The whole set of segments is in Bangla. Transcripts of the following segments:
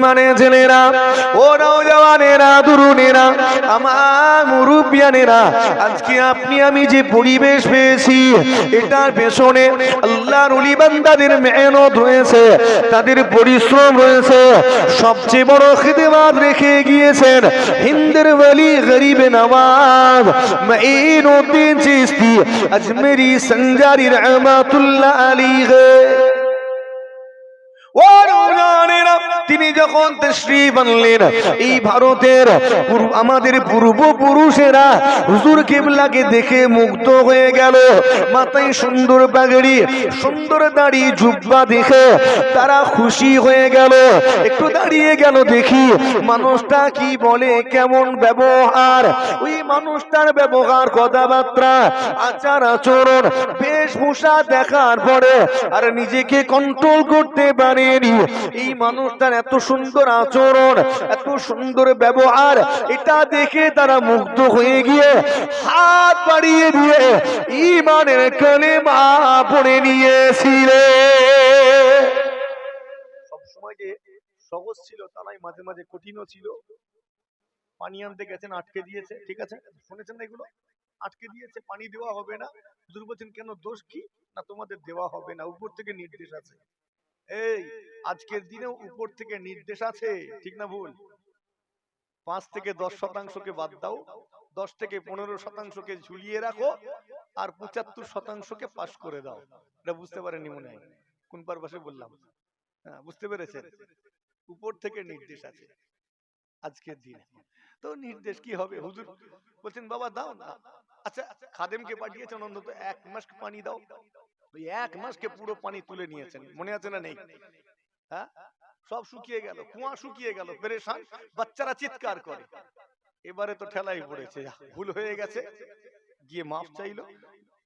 মানে ছেলেরা, ও নওজওয়ানেরা, তরুণেরা, আমার মুরব্বিয়ানেরা, আজকে আপনি আমি যে পরিবেশ পেয়েছি, এটার পেছনে আল্লাহর ওলি বান্দাদের মেহনত রয়েছে, তাদের পরিশ্রম রয়েছে। সবচেয়ে বড় খিদমত রেখে গিয়েছেন হিন্দের ওলি গরিবে নওয়াজ মাইনুদ্দিন চিশতি আজমেরি সঞ্জারি রহমাতুল্লাহ আলাইহি। তিনি যখন তাশরীফ আনলেন এই ভারতের আমাদের পূর্বপুরুষেরা হুজুর কিবলাকে দেখে মুগ্ধ হয়ে গেল। মাথায় সুন্দর পাগড়ি, সুন্দর দাড়ি, জুব্বা দেখে তারা খুশি হয়ে গেল। একটু দাঁড়িয়ে গেল, দেখি মানুষটা কি বলে, কেমন ব্যবহার, ওই মানুষটার ব্যবহার, কথাবার্তা, আচার আচরণ, বেশভূষা দেখার পরে আর নিজেকে কন্ট্রোল করতে পারেনি। এই মানুষটার এত সুন্দর আচরণ, এত সুন্দর ব্যবহার, এটা দেখে তারা মুগ্ধ হয়ে গিয়ে হাত বাড়িয়ে দিয়ে ঈমানের কালেমা পড়ে নিয়েছিলে। সবসময় যে সহজ ছিল তা নয়, মাঝে মাঝে কঠিনও ছিল। পানি আনতে গেছেন, আটকে দিয়েছে, ঠিক আছে, শুনেছেন না এগুলো? আটকে দিয়েছে, পানি দেওয়া হবে না। হুজুর বলছেন কেন, দোষ কি? না তোমাদের দেওয়া হবে না, উপর থেকে নির্দেশ আছে। এই আজকের দিনেও উপর থেকে নির্দেশ আছে, ঠিক না ভুল? 5 থেকে 10% বাদ দাও, 10 থেকে 15% ঝুলিয়ে রাখো, আর 75% পাস করে দাও। এটা বুঝতে পারেননি মনে হয়? কোন পারপাসে বললাম? হ্যাঁ, বুঝতে পেরেছেন? উপর থেকে নির্দেশ আছে আজকের দিনে। তো নির্দেশ কি হবে? হুজুর বলছেন বাবা দাও না। আচ্ছা, খাদেমকে পাঠিয়েছেন অন্তত 1 মাস পানি দাও। ওই 1 মাসকে পুরো পানি তুলে নিয়েছেন, মনে আছে না নেই? হ্যাঁ, সব শুকিয়ে গেল, কুয়া শুকিয়ে গেল, পেরেশান, বাচ্চারা চিৎকার করে। এবারে তো ঠেলাই পড়েছে, ভুল হয়ে গেছে, গিয়ে মাফ চাইলো।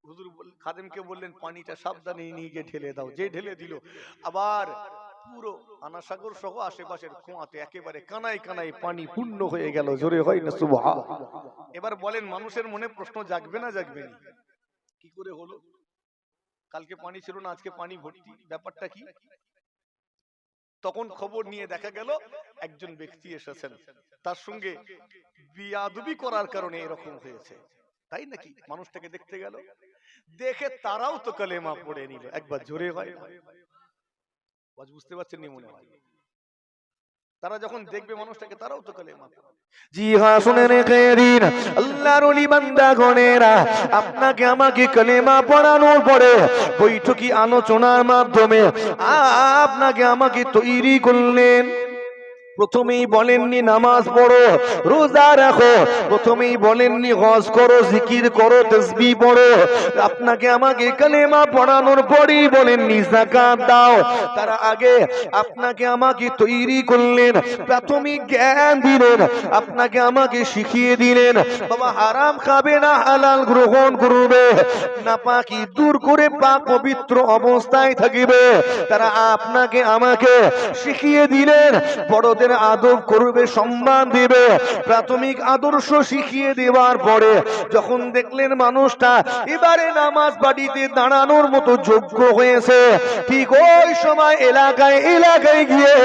হুজুর খাদেমকে বললেন পানিটা সাবধানে নিয়ে গিয়ে ঢেলে দাও। যে ঢেলে দিল, আবার পুরো আনাসাগর সহ আশেপাশের কুয়াতে একেবারে কানায় কানায় পানি পূর্ণ হয়ে গেল। জোরে হয় না সুবহান? এবার বলেন মানুষের মনে প্রশ্ন জাগবে না জাগবে না? কি করে হলো? কালকে পানি ছিল না, আজকে পানি ভর্তি, ব্যাপারটা কি? তখন খবর নিয়ে দেখা গেল একজন ব্যক্তি এসেছেন, তার সঙ্গে বিয়াদবি করার কারণে এরকম হয়েছে। তাই নাকি? মানুষটাকে দেখতে গেল, দেখে তারাও তো কালেমা পড়ে নিল। একবার জোরে হয় না? বুঝতে পারছেন নি মনে হয়? তারা যখন দেখবে মানুষটাকে, তারাও তো কালেমা। জি হ্যাঁ, শুনে রেখে দিন আল্লাহর ওলি বান্দাগণেরা, আপনাকে আমাকে কালেমা পড়ানোর পরে বৈঠকি আলোচনার মাধ্যমে আপনাকে আমাকে তৈরি করলেন। প্রথমেই বলেননি নামাজ পড়ো, রোজা রাখো, প্রথমেই বলেননি হজ করো, জিকির করো, তাসবিহ পড়ো। আপনাকে আমাকে কালেমা পড়ানোর পরেই বলেননি যাকাত দাও। তার আগে আপনাকে আমাকে তৈরি করলেন, প্রাথমিক জ্ঞান দিলেন, আপনাকে আমাকে শিখিয়ে দিলেন বাবা হারাম খাবে না, হালাল গ্রহণ করবে, নাপাকি দূর করে পাক পবিত্র অবস্থায় থাকিবে। তারা আপনাকে আমাকে শিখিয়ে দিলেন বড়দের আদব করবে, সম্মান দিবে। প্রাথমিক আদর্শ শিখিয়ে দেওয়ার পরে যখন দেখলেন মানুষটা এবারে নামাজ বাড়িতে দাঁড়ানোর মতো যোগ্য হয়েছে, ঠিক ওই সময় এলাকায় এলাকায় গিয়ে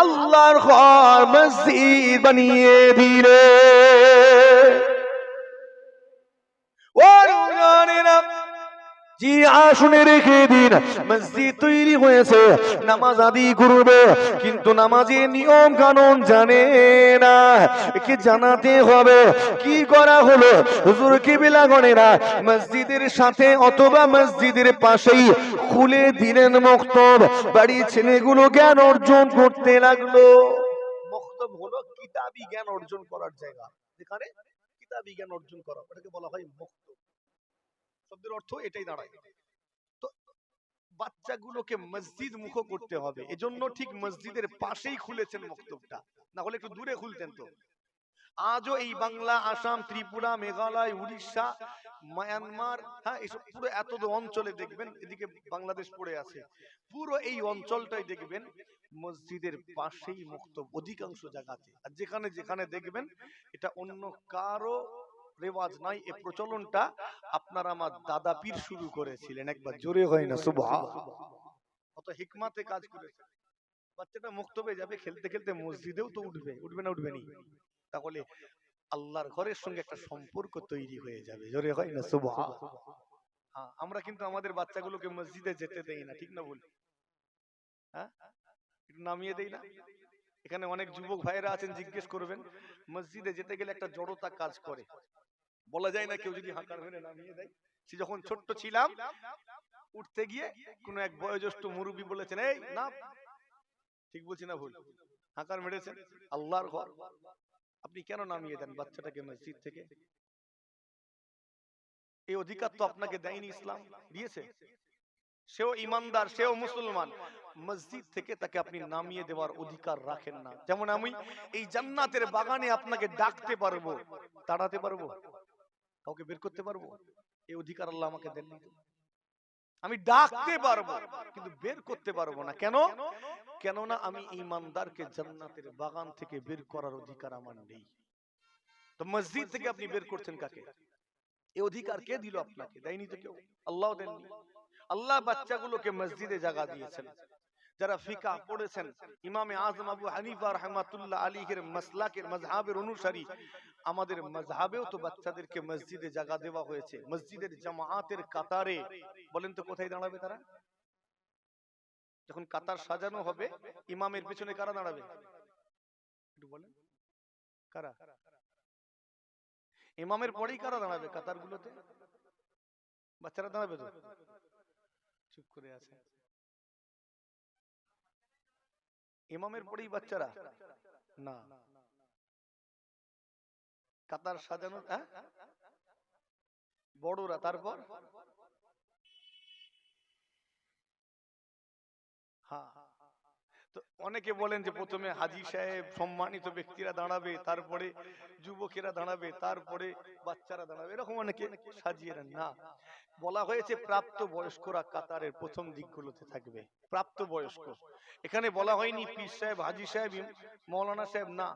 আল্লাহর ঘর মসজিদ বানিয়ে দিলে। জি আসনে রেখে দিন, মসজিদ তৈরি হয়েছে, নামাজ আদি করবে, কিন্তু নামাজের নিয়ম কানুন জানে না। একে জানাতে হবে। কি করা হলো? হুজুর কিবলাগণেরা মসজিদের সাথে অথবা মসজিদের পাশেই খুলে দিলেন মক্তব। বাড়ির ছেলেগুলো জ্ঞান অর্জন করতে লাগলো। মক্তব হলো কিতাবি জ্ঞান অর্জন করার জায়গা, যেখানে কিতাবি জ্ঞান অর্জন করা, ওটাকে বলা হয় মক্তব। শব্দের অর্থ এটাই দাঁড়ায়। তো বাচ্চাগুলোকে মসজিদ মুখ করতে হবে, এজন্য ঠিক মসজিদের পাশেই খুলেছেন মক্তবটা, না হলে একটু দূরে খুলতেন তো। আজও এই বাংলা, আসাম, ত্রিপুরা, মেঘালয়, উড়িষ্যা, মায়ানমার, হ্যাঁ এসব পুরো এত অঞ্চলে দেখবেন, এদিকে বাংলাদেশ পড়ে আছে, পুরো এই অঞ্চলটাই দেখবেন মসজিদের পাশেই মক্তব অধিকাংশ জায়গাতে। আর যেখানে যেখানে দেখবেন এটা অন্য কারো রেওয়াজ নাই, এই প্রচলনটা আপনার আমার দাদা পীর শুরু করেছিলেন। একবার জোরে হয় না সুবহান? কত হিকমতে কাজ করেছে। বাচ্চাটা মুক্তবে যাবে, খেলতে খেলতে মসজিদেও তো উঠবে, উঠবে না উঠবে নি? তাহলে আল্লাহর ঘরের সঙ্গে একটা সম্পর্ক তৈরি হয়ে যাবে, জোরে হয় না সুবহান। হ্যাঁ, আমরা কিন্তু আমাদের বাচ্চাগুলোকে মসজিদে যেতে দেই না, ঠিক না বলি? হ্যাঁ, একটু নামিয়ে দেই না? এখানে অনেক যুবক ভাইরা আছেন, জিজ্ঞেস করবেন, মসজিদে যেতে গেলে একটা জড়তা কাজ করে, বলা যায় না কেউ যদি হাঁকার মেরে নামিয়ে দেয়। সে যখন ছোট্ট ছিলাম, উঠতে গিয়ে কোন এক বয়োজ্যেষ্ঠ মুরব্বী বলেছেন, এই না, ঠিক বলছি না ভুল? হাঁকার মেরেছেন। আল্লাহর ঘর, আপনি কেন নামিয়ে দেন বাচ্চাটাকে মসজিদ থেকে? এই অধিকার তো আপনাকে দেয়নি ইসলাম, দিয়েছে? সেও ইমানদার, সেও মুসলমান, মসজিদ থেকে তাকে আপনি নামিয়ে দেওয়ার অধিকার রাখেন না। যেমন আমি এই জান্নাতের বাগানে আপনাকে ডাকতে পারবো, তাড়াতে পারবো, কাউকে বের করতে পারবো? এই অধিকার আল্লাহ আমাকে দেননি। আমি ডাকতে পারবো কিন্তু বের করতে পারবো না। কেন? কেননা আমি ইমানদারকে জান্নাতের বাগান থেকে বের করার অধিকার আমার নেই। তো মসজিদ থেকে আপনি বের করছেন কাকে? এই অধিকার কে দিল আপনাকে? দেয়নি তো কেউ, আল্লাহ দেননি। আল্লাহ বাচ্চাগুলোকে মসজিদে জায়গা দিয়েছেন। যারা ফিকাহ পড়েছেন, ইমামে আজম আবু হানিফা রাহমাতুল্লাহ আলাইহির মাসলাকের মাযহাবের অনুসারী, আমাদের মাযহাবেও তো বাচ্চাদেরকে মসজিদে জায়গা দেওয়া হয়েছে। মসজিদের জামাআতের কাতারে, বলেন তো কোথায় দাঁড়াবে তারা? যখন কাতার সাজানো হবে, ইমামের পেছনে কারা দাঁড়াবে? একটু বলেন, কারা? ইমামের পরেই কারা দাঁড়াবে কাতারগুলোতে? বাচ্চারা দাঁড়াবে তো? চুপ করে আছে। ইমামের পরেই বাচ্চারা? না, কাতার সাজানো বড়রা, তারপর হ্যাঁ। তো অনেকে বলেন যে প্রথমে হাজী সাহেব, সম্মানিত ব্যক্তিরা দাঁড়াবে, তারপরে যুবকেরা দাঁড়াবে, তারপরে বাচ্চারা দাঁড়াবে, এরকম অনেকে সাজিয়ে নেন। না, বলা হয়েছে প্রাপ্ত বয়স্করা কাতারের প্রথম দিকগুলোতে থাকবে। প্রাপ্ত বয়স্ক, এখানে বলা হয়নি পীর সাহেব, হাজী সাহেব, মৌলানা সাহেব, না।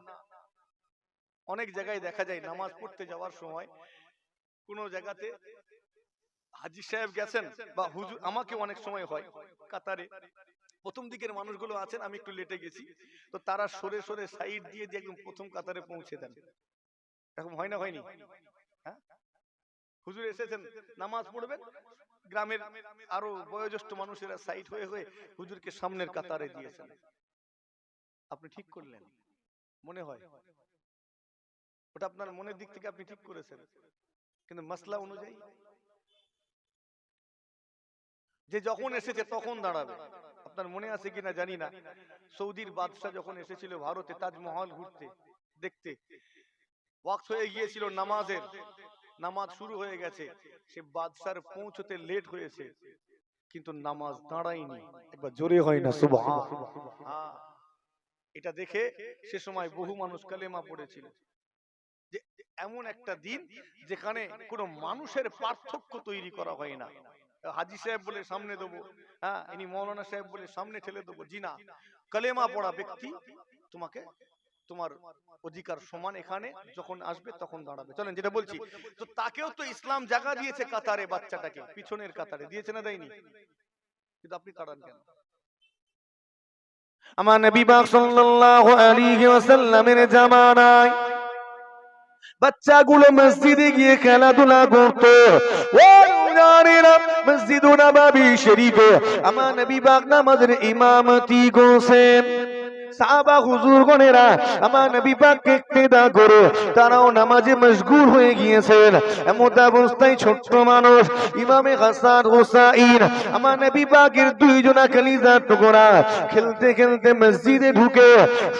অনেক জায়গায় দেখা যায় নামাজ পড়তে যাওয়ার সময় কোন জায়গাতে হাজী সাহেব গেছেন বা হুজুর, আমাকে অনেক সময় হয় কাতারে প্রথম দিকের মানুষগুলো আছেন, আমি একটু লেটে গেছি, তো তারা সরে সরে সাইড দিয়ে দিয়ে একদম প্রথম কাতারে পৌঁছে দেন। এরকম হয় না, হয়নি? হ্যাঁ, হুজুর এসেছেন, নামাজ পড়বেন, গ্রামের আরো বয়োজ্যেষ্ঠ মানুষেরা সাইড হয়ে হয়ে হুজুরকে সামনের কাতারে দিয়েছেন। আপনি ঠিক করলেন, মনে হয় ওটা আপনার মনের দিক থেকে আপনি ঠিক করেছেন, কিন্তু মাসলা অনুযায়ী যে যখন এসেছে তখন দাঁড়াবে। আপনার মনে আছে কিনা জানি না, সৌদির বাদশাহ যখন এসেছিল ভারতে তাজমহল ঘুরতে দেখতে, ওয়াক্ত হয়ে গিয়েছিল নামাজের, নামাজ শুরু হয়ে গেছে, সে বাদশার পৌঁছতে লেট হয়েছে কিন্তু নামাজ দাঁড়ায়নি। একবার জোরে হয় না সুবহান। এটা দেখে সে সময় বহু মানুষ কালেমা পড়েছিল। যে এমন একটা দিন যেখানে কোনো মানুষের পার্থক্য তৈরি করা হয় না, হাজী সাহেব বলে সামনে দেবো, হ্যাঁ, ইনি মৌলানা সাহেব বলে সামনে ঠেলে দেবো, জি না, কালেমা পড়া ব্যক্তি তোমাকে তোমার অধিকার সমান, এখানে যখন আসবে তখন দাঁড়াবে। চলেন যেটা বলছি, তো তাকেও তো ইসলাম জায়গা দিয়েছে কাতারে, বাচ্চাটাকে পিছনের কাতারে দিয়েছে না দেয়নি? কিন্তু আপনি দাঁড়ান কেন? আমার নবী পাক সাল্লাল্লাহু আলাইহি ওয়াসাল্লামের জামানায় বাচ্চাগুলো মসজিদে গিয়ে খেলাধুলা করতো। ওই জানেরা মসজিদ নববী শরীফে আমার নবী পাক নামাজের ইমামতি করছেন। সাহাবা হুজুরগণেরা আমার নবী পাককে ইক্তেদা করে তারাও নামাজে মশগুল হয়ে গিয়েছেন। এমন অবস্থায় ছোট্ট মানুষ ইমামে হাসান হুসাইন আমার নবী পাকের দুইজনা কলিজার টুকরা খেলতে খেলতে মসজিদে ঢুকে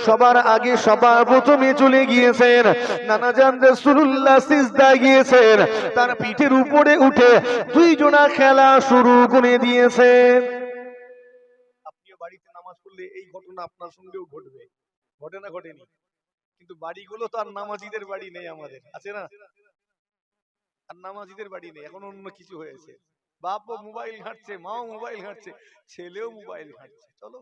সবার আগে সবার প্রথমে চলে গিয়েছেন। নানাজান রাসূলুল্লাহ সিজদায় গিয়েছেন, তার পিঠের উপরে উঠে দুইজনা খেলা শুরু করে দিয়েছেন। বাড়িতে নামাজ পড়লে এই ঘটনা আপনার সঙ্গেও ঘটবে, ঘটে না ঘটেনি? কিন্তু বাড়িগুলো তো আর নামাজিদের বাড়ি নেই, আমাদের আছে না? আর নামাজিদের বাড়ি নেই, এখন অন্য কিছু হয়েছে। বাপও মোবাইল ঘাঁটছে, মাও মোবাইল ঘাঁটছে, ছেলেও মোবাইল ঘাঁটছে। চলো,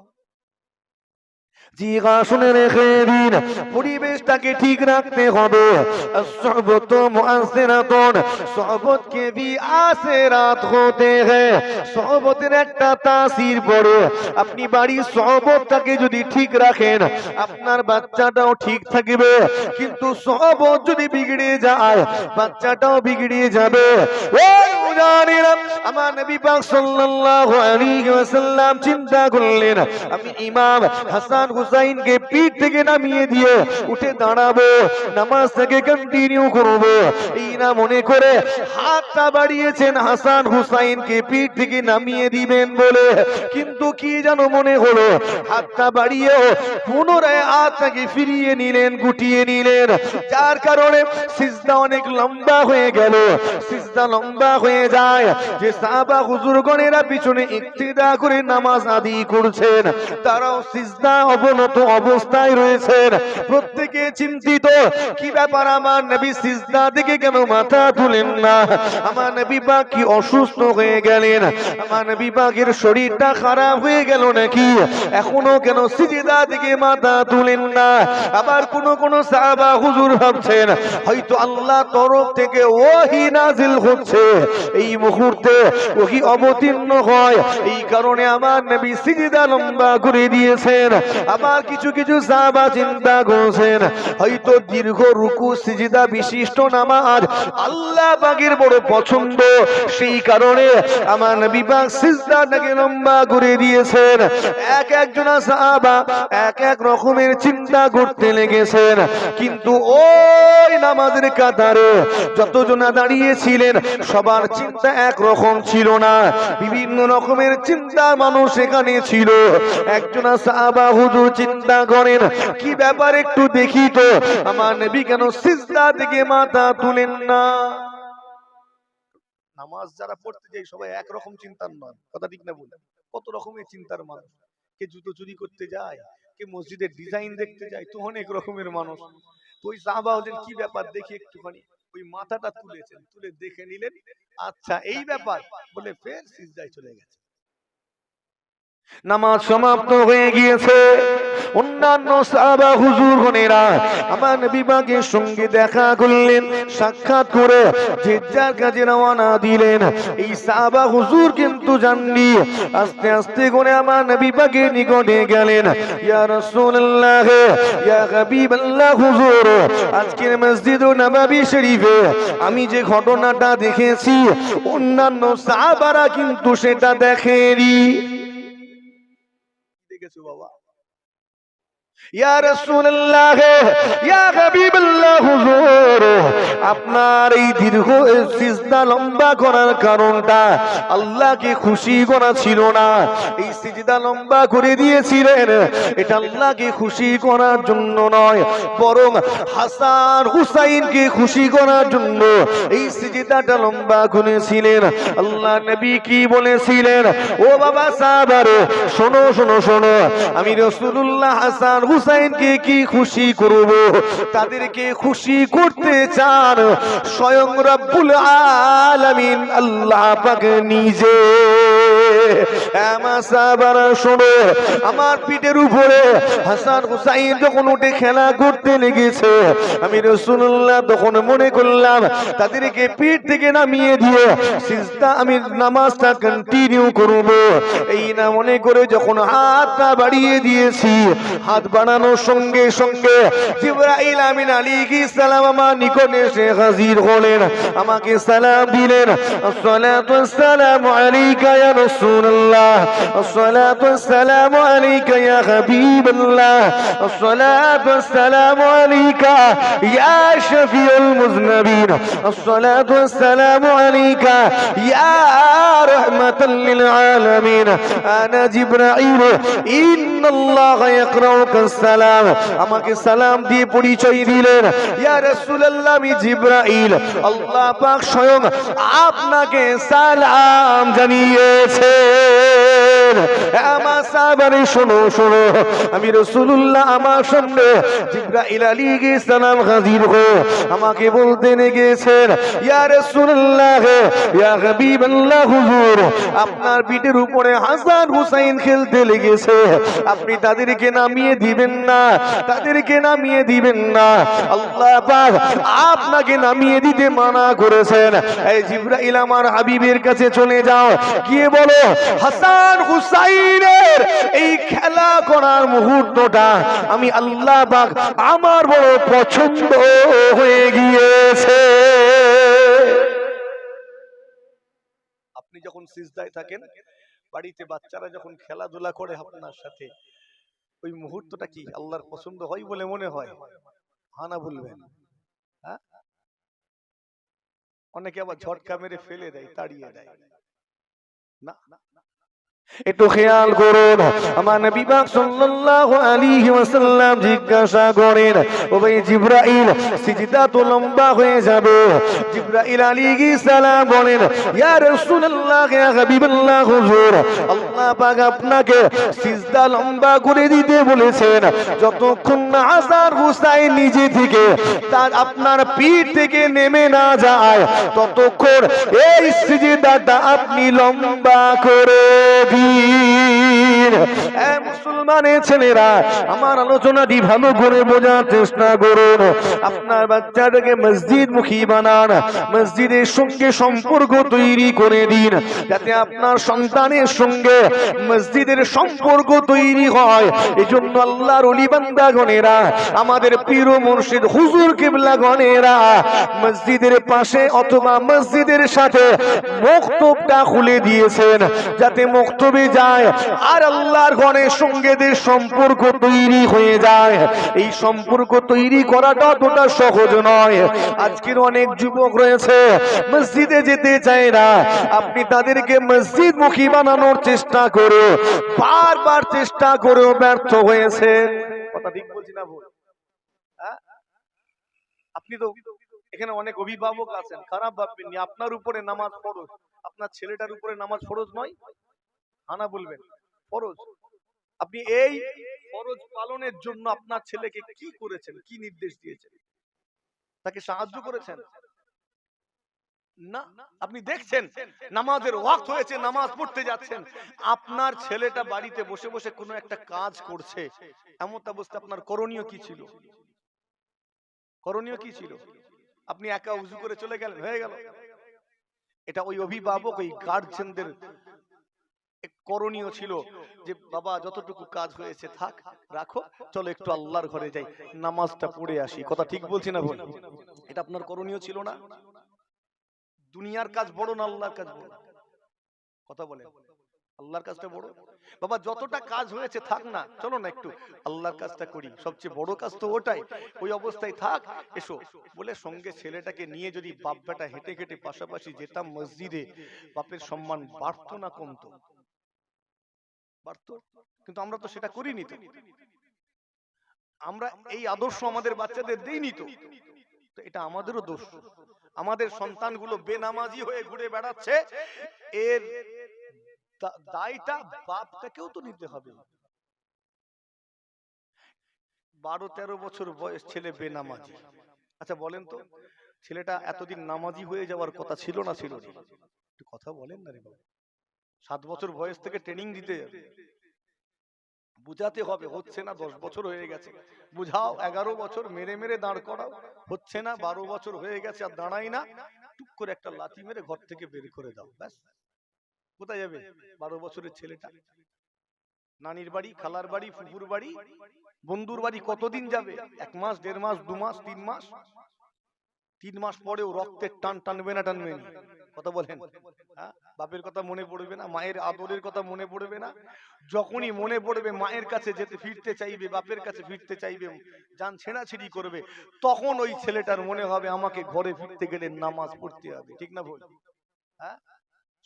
জিগা শুনে রেখে দিন, পরিবেশটাকে ঠিক রাখতে হবে। সোহবত মুআসসিরাতুন, সোহবত কে ভি আসিরাত হতে হ্যায়। সোহবতের একটা তাসির পড়ে। আপনি বাড়ির সোহবতটাকে যদি ঠিক রাখেন, আপনার বাচ্চাটাও ঠিক থাকবে। কিন্তু সোহবত যদি বিগড়ে যায়, বাচ্চাটাও বিগড়ে যাবে। ওই মুজাহিরা, আমার নবী পাক সাল্লাল্লাহু আলাইহি ওয়াসাল্লাম চিন্তা করলেন, আমি ইমাম হাসান হুসাইনকে পিঠ থেকে নামিয়ে দিয়ে উঠে দাঁড়াবো, নামাজটাকে কন্টিনিউ করব। এই না মনে করে হাতটা বাড়িয়েছেন হাসান হুসাইনকে পিঠ থেকে নামিয়ে দিবেন বলে, কিন্তু কি যেন মনে হলো, হাতটা বাড়িয়েও পুনরায় হাতটাকে ফিরিয়ে নিলেন, গুটিয়ে নিলেন, যার কারণে সিজদা অনেক লম্বা হয়ে গেল। সিজদা লম্বা হয়ে যায়, যে সাহাবা হুজুরগণেরা পিছনে ইক্তিদা করে নামাজ আদায় করছেন, তারাও সিজদা অবনত অবস্থায় রয়েছেন। প্রত্যেকে চিন্তিত, কি ব্যাপার, আমার নবী সিজদা থেকে কেন মাথা তুলেন না? আমার নবী পাক কি অসুস্থ হয়ে গেলেন? আমার নবী পাকের শরীরটা খারাপ হয়ে গেল নাকি? এখনো কেন সিজদা থেকে মাথা তুলেন না? আবার কোন সাহাবা হুজুর ভাবছেন হয়তো আল্লাহ তরফ থেকে ওহী নাজিল হচ্ছে, এই মুহূর্তে ওহী অবতীর্ণ হয়, এই কারণে আমার নবী সিজদা লম্বা করে দিয়েছেন। আবার কিছু সাহাবা চিন্তা করছেন হয়তো দীর্ঘ রুকু সিজদা বিশিষ্ট নামাজ আল্লাহ পাকের বড় পছন্দ, সেই কারণে আমার নবী পাক সিজদাটাকে লম্বা করে দিয়েছেন। একজন সাহাবা এক রকমের চিন্তা করতে লেগেছেন, কিন্তু ওই নামাজের কাতারে যতজনা দাঁড়িয়েছিলেন সবার চিন্তা এক রকম ছিল না, বিভিন্ন রকমের চিন্তা মানুষ এখানে ছিল। একজন সাহাবা হুজুর চিন্তা করেন, কি ব্যাপার একটু দেখি তো, আমার নবী কেন সিজদা থেকে মাথা তুলেন না? নামাজ যারা পড়তে যায় সবাই একরকম চিন্তার নয়, কথা ঠিক না বলে? কত রকমের চিন্তার মানুষ, কে জুতো চুরি করতে যায়, কে মসজিদের ডিজাইন দেখতে যায়, তো অনেক রকমের মানুষ। তো ওই সাহাবা হলেন কি ব্যাপার দেখি একটুখানি, ওই মাথাটা তুলেছেন, তুলে দেখে নিলেন, আচ্ছা এই ব্যাপার বলে ফের সিজদায় চলে গেছে। নামাজ সমাপ্ত হয়ে গিয়েছে। অন্যান্য সাহাবা হুজুরগণেরা আমার নবী পাকের সঙ্গে দেখা করলেন, সাক্ষাৎ করে যে যার কাজে রওনা দিলেন। এই সাহাবা হুজুর কিন্তু জাননি, আস্তে আস্তে করে আমার নবী পাকের নিকটে গেলেন। ইয়া রাসূলুল্লাহ, ইয়া হাবিবাল্লাহ হুজুর, আজকের মসজিদ নববী শরীফে আমি যে ঘটনাটা দেখেছি, অন্যান্য সাহাবারা কিন্তু সেটা দেখেনি। দেখেছো বাবা? ইয়া রাসূলুল্লাহ, ইয়া হাবিবাল্লাহ হুজুর, আপনার এই দীর্ঘ সিজদা লম্বা করার কারণটা আল্লাহকে খুশি করা ছিল না। এই সিজদা লম্বা করে দিয়েছিলেন, এটা আল্লাহকে খুশি করার জন্য নয়, বরং হাসান হুসাইনকে খুশি করার জন্য এই সিজদাটা লম্বা করেছিলেন। আল্লাহ নবী কি বলেছিলেন? ও বাবা সাহাবারে, শোনো শোনো শোনো, আমি রাসূলুল্লাহ হাসান হুসাইনকে কি খুশি করব? তাদেরকে খুশি করতে চান স্বয়ং রব্বুল আলামিন আল্লাহ পাক নিজে। আমার সাহাবারা শোনো, আমার পিঠের উপরে হাসান হুসাইন যখন উঠে খেলা করতে লেগেছে, আমি রাসূলুল্লাহ তখন মনে করলাম তাদেরকে পিঠ থেকে নামিয়ে দিয়ে সিজদা আমি নামাজটা কন্টিনিউ করব। এই না মনে করে যখন হাতটা বাড়িয়ে দিয়েছি, হাত বাড়ানোর সঙ্গে সঙ্গে জিবরাইল আমিন আলাইহিস সালাম আমার নিকটে এসে হাজির হলেন, আমাকে সালাম দিলেন। আসসালাতু ওয়াসসালামু আলাইকা ইয়া রাসূলুল্লাহ, আসসালাতু ওয়াসসালামু আলাইকা ইয়া হাবিবাল্লাহ, আসসালাতু ওয়াসসালামু আলাইকা ইয়া শাফিউল মুযনিবিন, আসসালাতু ওয়াসসালামু আলাইকা ইয়া রাহমাতাল লিল আলামিন, আনা জিবরাইল ইন্নাল্লাহ ইয়াকরাউকা সালাম। আমাকে সালাম দিয়ে পরিচয় দিলেন, ইয়া রাসূলুল্লাহ, আমি জিবরাইল, আল্লাহ পাক স্বয়ং আপনাকে সালাম জানিয়েছে। বলেন, আমার সাহাবারে শোনো শোনো, আমি রাসূলুল্লাহ আমার সামনে জিবরাইল আলাইহিস সালাম হাজির হয়ে আমাকে বলতে গিয়েছেন, ইয়া রাসূলুল্লাহ, ইয়া হাবিবাল্লাহ, হুজুর আপনার পিঠের উপরে হাসান হুসাইন খেলতে লেগেছে, আপনি তাদেরকে নামিয়ে দিবেন না, তাদেরকে নামিয়ে দিবেন না, আল্লাহ পাক আপনাকে নামিয়ে দিতে মানা করেছেন। এই জিবরাইল আমার হাবিবের কাছে চলে যাও, গিয়ে বলো হাসান হুসাইনের এই খেলা করার মুহূর্তটা আমি আল্লাহ পাক আমার বড় পছন্দ হয়ে গিয়েছে। আপনি যখন সিজদায় থাকেন, বাড়িতে বাচ্চারা যখন খেলাধুলা করে আপনার সাথে, ওই মুহূর্তটা কি আল্লাহর পছন্দ হয় বলে মনে হয়? হানা বলবেন। হ্যাঁ, অনেকে আবার ঝটকা মেরে ফেলে দেয়, তাড়িয়ে দেয় না। একটু খেয়াল করুন, আমার নবী পাক সাল্লাল্লাহু আলাইহি ওয়াসাল্লাম জিজ্ঞাসা করেন, ও ভাই জিবরাইল সিজদা তো লম্বা হয়ে যাবে। জিবরাইল আলাইহিস সালাম বলেন, ইয়া রাসূলুল্লাহ, ইয়া হাবিবাল্লাহ, হুজুর আল্লাহ পাক আপনাকে সিজদা লম্বা করে দিতে বলেছেন, যতক্ষণ না হাসান হুসাইন নিজে থেকে তার আপনার পিঠ থেকে নেমে না যায়, ততক্ষণ এই সিজদাটা আপনি লম্বা করে দিন। মুসলমানের ছেলেরা, আমার আলোচনাটি ভালো করে বোঝার চেষ্টা করুন। আপনার বাচ্চাটাকে মসজিদ মুখী বানান, মসজিদের সঙ্গে সম্পর্ক তৈরি করে দিন, যাতে আপনার সন্তানের সঙ্গে মসজিদের সম্পর্ক তৈরি হয়। এই জন্য আল্লাহর ওলি বান্দাগণেরা, আমাদের পীর ও মুর্শিদ হুজুর কিবলা গণেরা মসজিদের পাশে অথবা মসজিদের সাথে মক্তবটা খুলে দিয়েছেন, যাতে মক্তবে যায় আর আল্লাহর ঘরের সঙ্গে সম্পর্ক তৈরি হয়ে যায়। এই সম্পর্ক তৈরি করাটা অতটা সহজ নয়। আজকের অনেক যুবক রয়েছে মসজিদে যেতে চায় না, আপনি তাদেরকে মসজিদ মুখী বানানোর চেষ্টা করে বারবার চেষ্টা করেও ব্যর্থ হয়েছে। কথা ঠিক বলছি না ভুল? হ্যাঁ, আপনি তো এখানে অনেক অভিভাবক আছেন, খারাপ ভাববেন না, আপনার উপরে নামাজ ফরজ, আপনার ছেলেটার উপরে নামাজ ফরজ নয়? হানা বলবেন, ফরজ। আপনি এই ফরজ পালনের জন্য আপনার ছেলেকে কি করেছেন, কি নির্দেশ দিয়েছেন? তাকে সাহায্য করেছেন? না, আপনি দেখছেন নামাজের ওয়াক্ত হয়েছে, নামাজ পড়তে যাচ্ছেন, আপনার ছেলেটা বাড়িতে বসে বসে কোনো একটা কাজ করছে, এমন অবস্থা আপনার করণীয় কি ছিল? করণীয় কি ছিল? আপনি একা উজু করে চলে গেলেন, হয়ে গেল। এটা ওই অভিভাবক, ওই গার্জিয়ানদের করণীয় ছিল যে বাবা যতটুকু কাজ হয়েছে থাক, রাখো, চলো একটু আল্লাহর ঘরে যাই, নামাজটা পড়ে আসি। কথা ঠিক বলছি না ভুল? এটা আপনার করণীয় ছিল না? দুনিয়ার কাজ বড় না আল্লাহর কাজ বড়? কথা বলেন, আল্লাহর কাজটা বড়? বাবা যতটা কাজ হয়েছে থাক না, চলো না একটু আল্লাহর কাজটা করি, সবচেয়ে বড় কাজ তো ওটাই। ওই অবস্থায় থাক, এসো বলে সঙ্গে ছেলেটাকে নিয়ে যদি বাপ বেটা হেঁটে হেঁটে পাশাপাশি যেতাম মসজিদে, বাপের সম্মান বাড়তো না কমতো? বাড়তো। কিন্তু আমরা তো সেটা করিনি। তো আমরা এই আদর্শ আমাদের বাচ্চাদের দেইনি। তো এটা আমাদেরও দোষ। আমাদের সন্তানগুলো বেনামাজি হয়ে ঘুরে বেড়াচ্ছে, এর দায়টা বাপটাকেও তো নিতে হবে। 12-13 বছর বয়স ছেলে বেনামাজি। আচ্ছা বলেন তো, ছেলেটা এতদিন নামাজি হয়ে যাওয়ার কথা ছিল না ছিল না? একটু কথা বলেন না রে বাবা। 7 বছর বয়স থেকে ট্রেনিং দিতে যাবে, বুঝাতে হবে, হচ্ছে না। 10 বছর হয়ে গেছে, বুঝাও। 11 বছর মেরে মেরে দাঁড় করাও, হচ্ছে না। 12 বছর হয়ে গেছে আর দাঁড়াই না, টুক করে একটা লাথি মেরে ঘর থেকে বের করে দাও, ব্যাস। কোথায় যাবে 12 বছরের ছেলেটা? নানির বাড়ি, খালার বাড়ি, ফুফুর বাড়ি, বন্ধুর বাড়ি কতদিন যাবে? 1 মাস, 1.5 মাস, 2 মাস, 3 মাস। 3 মাস পরেও রক্তের টান টানবে না? টানবে না? কথা বলেন। বাপের কথা মনে পড়বে না? মায়ের আদরের কথা মনে পড়বে না? যখনই মনে পড়বে মায়ের কাছে যেতে ফিরতে চাইবে, বাপের কাছে ফিরতে চাইবে, জান ছেঁড়াছিড়ি করবে, তখন ওই ছেলেটার মনে হবে আমাকে ঘরে ফিরতে গেলে নামাজ পড়তে হবে। ঠিক না ভুল?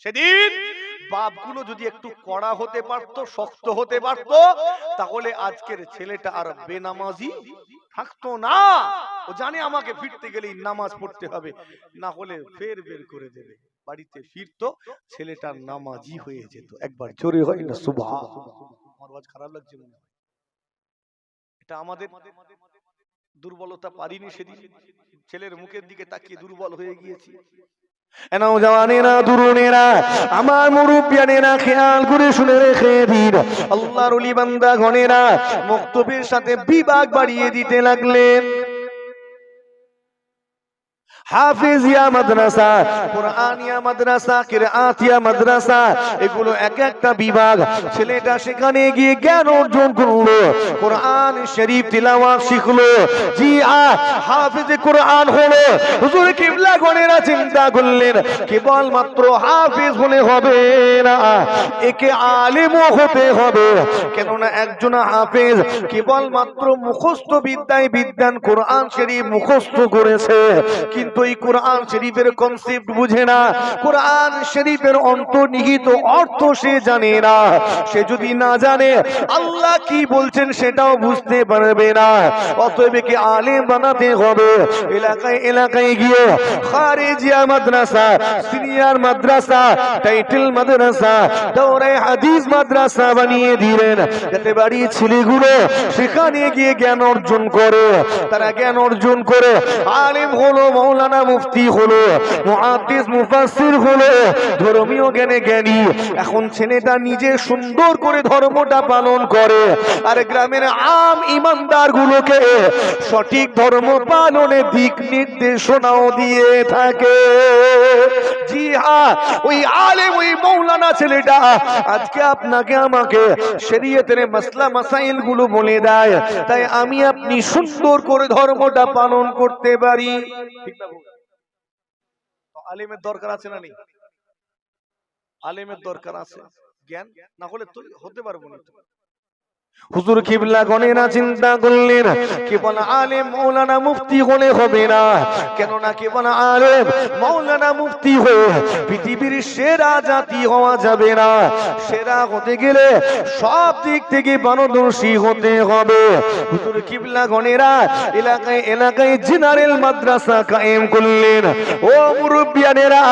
সেদিন বাপগুলো যদি একটু কড়া হতে পারতো, শক্ত হতে পারতো, তাহলে আজকের ছেলেটা আর বেনামাজি থাকতো না। ও জানে আমাকে ফিরতে গেলেই নামাজ পড়তে হবে, না হলে ফের বের করে দেবে। বাড়িতে ফিরতো, ছেলেটা নামাজি হয়ে যেত। একবার জোরে হয় না সুবহান। আমার আওয়াজ খারাপ লাগছে মনে হয়? এটা আমাদের দুর্বলতা, পারিনি সেদিন, ছেলের মুখের দিকে তাকিয়ে দুর্বল হয়ে গিয়েছি। নওজওয়ানেরা, তরুণেরা, আমার মুরব্বিয়ানেরা, খেয়াল করে শুনে রেখে দিন, আল্লাহর ওলি বান্দা গণেরা মক্তবের সাথে বিভাগ বাড়িয়ে দিতে লাগলেন। হাফিজিয়া মাদ্রাসা, কোরআনিয়া মাদ্রাসা, কিরাআতিয়া মাদ্রাসা, এগুলো এক একটা বিভাগ। ছেলেটা সেখানে গিয়ে জ্ঞান অর্জন করলো, কোরআন শরীফ তিলাওয়াত শিখলো। জি হাফিজে কোরআন হলো। হুজুর কিবলা গণেরা চিন্তা করলেন কেবল মাত্র হাফিজ হলে হবে না, একে আলেমও হতে হবে। কেননা একজন হাফিজ কেবল মাত্র মুখস্থ বিদ্যায় বিদ্যান কোরআন শরীফ মুখস্থ করেছে, কিন্তু এই কোরআন শরীফের কনসেপ্ট বুঝে না, কোরআন শরীফের অন্তর্নিহিত অর্থ সে জানে না। সে যদি না জানে আল্লাহ কি বলছেন সেটাও বুঝতে পারবে না। অতএব একে আলেম বানাতে হবে। এলাকায় এলাকায় গিয়ে খারিজিয়া মাদ্রাসা, সিনিয়র মাদ্রাসা, টাইটেল মাদ্রাসা, দাওরায়ে হাদিস মাদ্রাসা বানিয়ে দিলেন, যাতে বাড়ির ছেলেগুলো সেখানে গিয়ে জ্ঞান অর্জন করে। তারা জ্ঞান অর্জন করে আলেম হলো, মাওলানা মুফতি হলো, মুহাদ্দিস মুফাসসির হলো, ধর্মীয় জ্ঞানে জ্ঞানী। এখন ছেলেটা নিজে সুন্দর করে ধর্মটা পালন করে, আর গ্রামের আম ইমানদার গুলোকে সঠিক ধর্ম পালনের দিক নির্দেশনাও দিয়ে থাকে। জি হ্যাঁ, ওই আলেম, ওই মাওলানা ছেলেটা আজকে আপনাকে আমাকে শরীয়তের মাসলা মাসাইল গুলো বলে দেয়, তাই আমি আপনি সুন্দর করে ধর্মটা পালন করতে পারি। ঠিক না বল? তো আলেমের দরকার আছে না নেই? আলেমের দরকার আছে। জ্ঞান না হলে তো হতে পারবো না। হুজুর কিবলা গণেরা চিন্তা করলেন কেবল আলেম মাওলানা মুফতি হলে হবে না, কেননা কেবল আলেম মাওলানা মুফতি হয়ে পৃথিবীর সেরা জাতি হওয়া যাবে না। সেরা হতে গেলে সব দিক থেকে পারদর্শী হতে হবে। হুজুর কিবলা গণেরা এলাকায় এলাকায় জেনারেল মাদ্রাসা কায়েম করলেন। ও মুরব্বিয়ানেরা,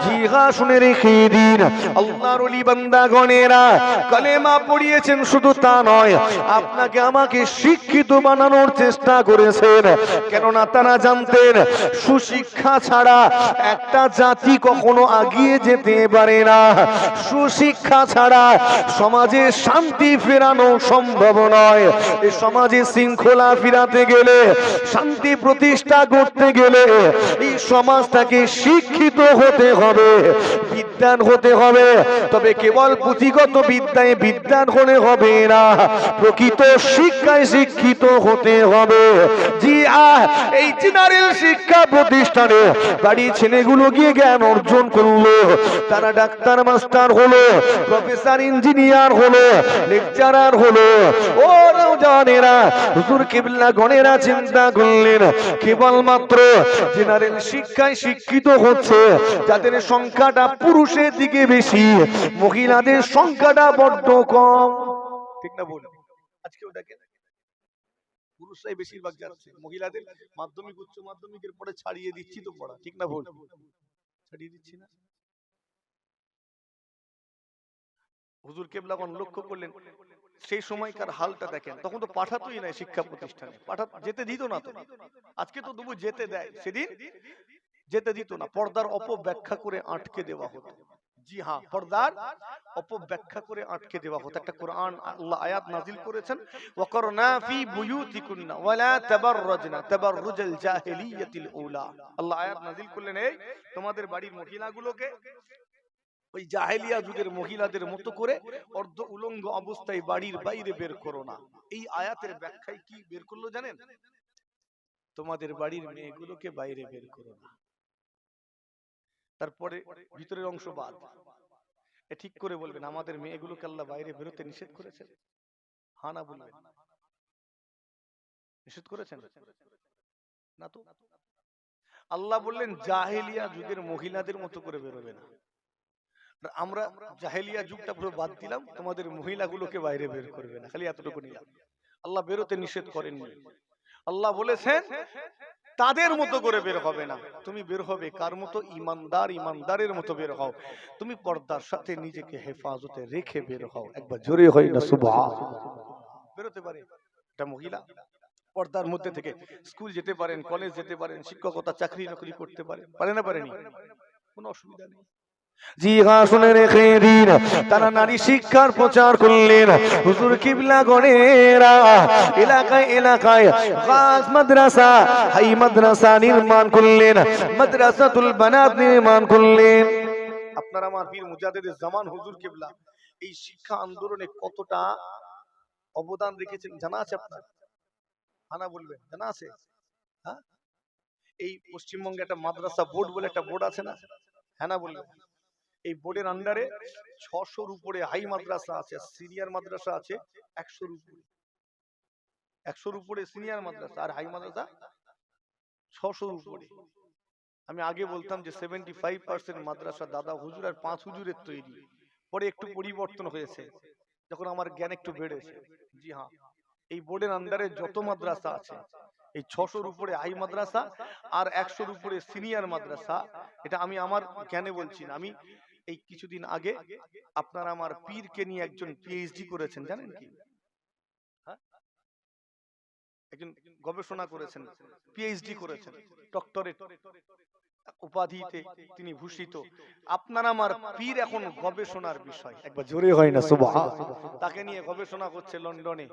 জিহা শুনে রেখে দিন, আল্লাহর ওলি বান্দা গণেরা কালেমা পড়িয়েছেন, শুধু তা নয়, আপনাকে আমাকে শিক্ষিত বানানোর চেষ্টা করেছেন। কেননা তারা জানতেন সুশিক্ষা ছাড়া একটা জাতি কখনো এগিয়ে যেতে পারে না। সুশিক্ষা ছাড়া সমাজে শান্তি ফেরানো সম্ভব নয়। এই সমাজে শৃঙ্খলা ফিরাতে গেলে, শান্তি প্রতিষ্ঠা করতে গেলে এই সমাজটাকে শিক্ষিত হতে হবে, বিদ্যান হতে হবে। তবে কেবল পুঁথিগত বিদ্যায় বিদ্যান হলে হবে না, প্রকৃত শিক্ষায় শিক্ষিত হতে হবে। জি এই জেনারেল শিক্ষা প্রতিষ্ঠানে বাড়ির ছেলেগুলো গিয়ে জ্ঞান অর্জন করলো। তারা ডাক্তার মাস্টার হলো, প্রফেসর ইঞ্জিনিয়ার হলো, লেকচারার হলো। ও নওজওয়ানেরা, হুজুর কিবলা গণেরা চিন্তা করলেন কেবলমাত্র জেনারেল শিক্ষায় শিক্ষিত হচ্ছে যাদের সংখ্যাটা পুরুষের দিকে বেশি, মহিলাদের সংখ্যাটা বড্ড কম। ঠিক না বল? আজকেও দেখেন পুরুষরাই বেশিরভাগ যাচ্ছে, মহিলাদের মাধ্যমিক উচ্চ মাধ্যমিকের পরে ছাড়িয়ে দিচ্ছি তো পড়া। ঠিক না বল? ছাড়িয়ে দিচ্ছি না? হুজুর কেবলাগণ লক্ষ্য করলেন সেই সময়কার হালটা দেখেন, তখন তো পাঠাতোই নাই শিক্ষা প্রতিষ্ঠানে, যেতে দিত না তো। আজকে তো তবু যেতে দেয়, সেদিন যেতে দিত না। পর্দার অপব্যাখ্যা করে আটকে দেওয়া হতো। জি হ্যাঁ, পর্দার অপব্যাখ্যা করে আটকে দেওয়া হতো। একটা কোরআন আল্লাহ আয়াত নাজিল করেছেন, ওয়াকরনা ফি বুয়ুতিকুন্না ওয়ালা তাবাররাজনা তাবাররুজাল জাহিলিয়াতিল উলা। আল্লাহ আয়াত নাজিল করলেন, এই তোমাদের বাড়ির মহিলাগুলোকে ওই জাহেলিয়া যুগের মহিলাদের মতো করে অর্ধ উলঙ্গ অবস্থায় বাড়ির বাইরে বের করো না। এই আয়াতের ব্যাখ্যায় কি বের করলো জানেন? তোমাদের বাড়ির মেয়েগুলোকে বাইরে বের করো না। তারপরে ভিতরের অংশ বাদ। ঠিক করে বলবেন, আমাদের মেয়েগুলোকে আল্লাহ বাইরে বেরোতে নিষেধ করেছেন? হ্যাঁ না বলবেন? নিষেধ করেছেন না তো। আল্লাহ বললেন জাহেলিয়া যুগের মহিলাদের মতো করে বেরোবে না। আমরা জাহেলিয়া যুগটা পুরো বাদ দিলাম, তোমাদের মহিলাগুলোকে বাইরে বের করবে না, খালি এতটুকু নিলাম। আল্লাহ বেরোতে নিষেধ করেননি। আল্লাহ বলেছেন তাদের মতো করে বের হবে না, তুমি বের হবে কার মতো? ইমানদার, ইমানদারের মতো বের হও। তুমি পর্দার সাথে নিজেকে হেফাজতে রেখে বের হও। একবার জোরে হয় না সুবহানাল্লাহ। বেরোতে পারে একটা মহিলা পর্দার মধ্যে থেকে স্কুল যেতে পারেন, কলেজ যেতে পারেন, শিক্ষকতা চাকরি নকরি করতে পারেন, পারে না পারেনি? কোনো অসুবিধা নেই। জি হ্যাঁ, শুনে রেখে দিন, তারা নারী শিক্ষার প্রচার করলেন। হুজুর কিবলা গণেরা এলাকায় এলাকায় খাস মাদ্রাসা, হাই মাদ্রাসা নির্মাণ করলেন, মাদ্রাসাতুল বানাত নির্মাণ করলেন। আপনারা আমার পীর মুজাদ্দিদ জামান হুজুর কিবলা এই শিক্ষা আন্দোলনে কতটা অবদান রেখেছেন জানা আছে আপনার? হানা বলবেন, জানা আছে? হ্যাঁ, এই পশ্চিমবঙ্গে একটা মাদ্রাসা বোর্ড বলে একটা বোর্ড আছে না? হ্যাঁ না বলবেন। এই বোর্ডের আন্ডারে 600-র উপরে হাই মাদ্রাসা আছে, সিনিয়র মাদ্রাসা আছে 100-র উপরে। 100-র উপরে সিনিয়র মাদ্রাসা আর হাই মাদ্রাসা 600-র উপরে। আমি আগে বলতাম যে 75% মাদ্রাসা দাদা হুজুর আর 5 হুজুরের তৈরি, পরে একটু পরিবর্তন হয়েছে যখন আমার জ্ঞান একটু বেড়েছে। জি হ্যাঁ, এই বোর্ডের আন্ডারে যত মাদ্রাসা আছে এই 600-র উপরে হাই মাদ্রাসা আর 100-র উপরে সিনিয়র মাদ্রাসা, এটা আমি আমার জ্ঞানে বলছি না। আমি এই কিছুদিন আগে আপনারা আমার পীরকে নিয়ে একজন পিএইচডি করেছেন, জানেন কি? হ্যাঁ, একজন গবেষণা করেছেন, পিএইচডি করেছেন, ডক্টরেট উপাধিতে তিনি ভূষিত। আপনার আমার পীর এখন গবেষণার বিষয়, একবার জোরে হয় না সুবহানাল্লাহ। তাকে নিয়ে গবেষণা করছে লন্ডনে,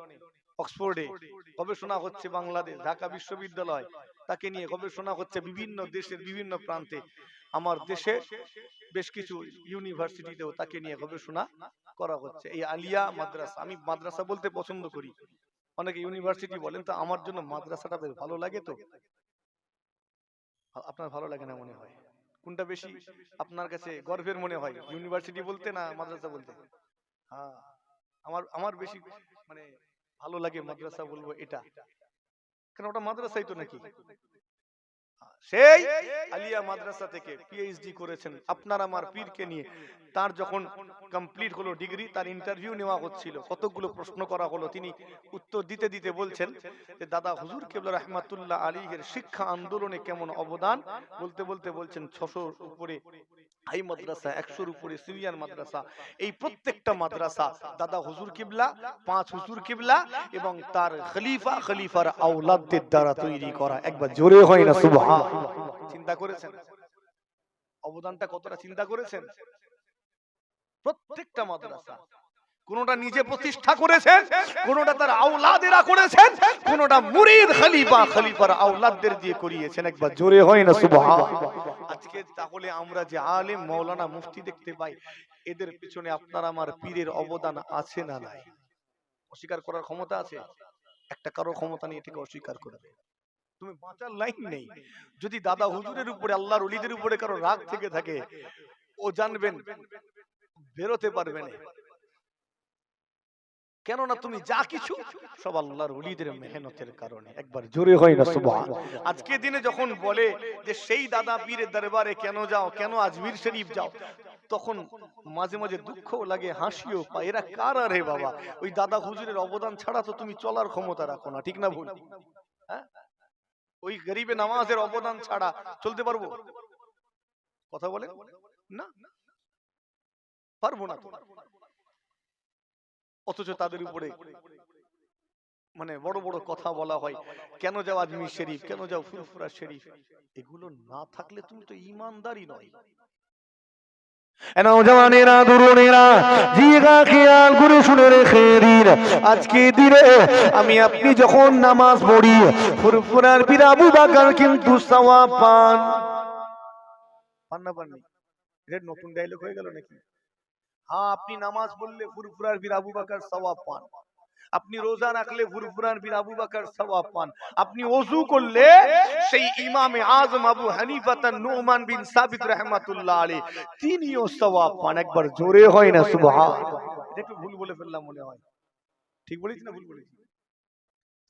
অক্সফোর্ডে গবেষণা হচ্ছে, বাংলাদেশ ঢাকা বিশ্ববিদ্যালয় তাকে নিয়ে গবেষণা হচ্ছে, বিভিন্ন দেশের বিভিন্ন প্রান্তে, আমার দেশে বেশ কিছু ইউনিভার্সিটিতেও তাকে নিয়ে গবেষণা করা হচ্ছে। এই আলিয়া মাদ্রাসা, আমি মাদ্রাসা বলতে পছন্দ করি, অনেকে ইউনিভার্সিটি বলেন, তো আমার জন্য মাদ্রাসাটা বেশ ভালো লাগে। তো আপনার ভালো লাগে না মনে হয়? কোনটা বেশি আপনার কাছে গর্বের মনে হয়, ইউনিভার্সিটি বলতে না মাদ্রাসা বলতে? হ্যাঁ, আমার আমার বেশি মানে ভালো লাগে মাদ্রাসা বলবো এটা, কারণ ওটা মাদ্রাসাই তো নাকি। সেই আলিয়া মাদ্রাসা থেকে পিএইচডি করেছেন আপনার আমার পীরকে নিয়ে। তার যখন কমপ্লিট হলো ডিগ্রি, তার ইন্টারভিউ নেওয়া হচ্ছিল, কতগুলো প্রশ্ন করা হলো, তিনি উত্তর দিতে দিতে বলছেন যে দাদা হুজুর কিবলা রাহমাতুল্লাহ আলাইহির শিক্ষা আন্দোলনে কেমন অবদান, বলতে বলতে বলছেন 600-র উপরে হাই মাদ্রাসা, 100-র উপরে সিনিয়র মাদ্রাসা, এই প্রত্যেকটা মাদ্রাসা দাদা হুজুর কিবলা, 5 হুজুর কিবলা এবং তার খলিফা, খলিফার আওলাদদের দ্বারা তৈরি করা। একবার জোরে হয় না সুবহানাল্লাহ। চিন্তা করেছেন অবদানটা কতটা? চিন্তা করেছেন? প্রত্যেকটা মাদ্রাসা কোনটা নিজে প্রতিষ্ঠা করেছেন, কোনটা তার আওলাদেরা করেছেন, কোনটা মুরিদ খলিফা, খলিফার আওলাদদের দিয়ে করিয়েছেন। একবার জোরে হয় না সুবহানাল্লাহ। আজকে তাহলে আমরা যে আলেম মাওলানা মুফতি দেখতে পাই, এদের পিছনে আপনার আমার পীরের অবদান আছে না নাই? অস্বীকার করার ক্ষমতা আছে? একটা কারো ক্ষমতা নেই এটাকে অস্বীকার করবে, তুমি বাঁচার লাইন নেই। যদি দাদা হুজুরের উপরে, আল্লাহর ওলিদের উপরে কারো রাগ থেকে থাকে, ও জানবেন বেরোতে পারবে না। কেননা তুমি যা কিছু সব আল্লাহর ওলিদের মেহনতের কারণে। একবার জোরে হয় না সুবহানাল্লাহ। আজকে দিনে যখন বলে যে সেই দাদা পীরের দরবারে কেন যাও, কেন আজমির শরীফ যাও, তখন মাঝে মাঝে দুঃখও লাগে, হাসিও পায়, এরা কারা রে বাবা? ওই দাদা হুজুরের অবদান ছাড়া তো তুমি চলার ক্ষমতা রাখো না, ঠিক না ভুল? হ্যাঁ, ওই গরিবে নামাজের অবদান ছাড়া চলতে পারবো? কথা বলে না, পারবো না। অথচ তাদের উপরে মানে বড় বড় কথা বলা হয়, কেন যাও আজমির শরীফ, কেন যাও ফুরফুরা শরীফ। এগুলো না থাকলে তুমি তো ঈমানদারই নয়। নওজওয়ানেরা, তরুণেরা, জিগা খেয়াল করে শুনে রেখে দিন, আজকে দিনে আমি আপনি যখন নামাজ পড়ি, ফুরফুরার পীর আবু বকর কিন্তু সওয়াব পান। পান না পাননি? এটা নতুন ডায়লগ হয়ে গেল নাকি? হ্যাঁ, আপনি নামাজ পড়লে ফুরফুরার পীর আবু বকর সওয়াব পান, আপনি রোজা রাখলে ফুরফুরার পীর আবু বকর সওয়াব পান, আপনি ওযু করলে সেই ইমামে আযম আবু হানিফা নুমান বিন সাবিত রাহমাতুল্লাহ আলাইহি তিনিও সওয়াব পান। একবার জোরে হয় না সুবহানাল্লাহ। এটা একটু ভুল বলে ফেললাম মনে হয়, ঠিক বলেছি না ভুল বলেছি?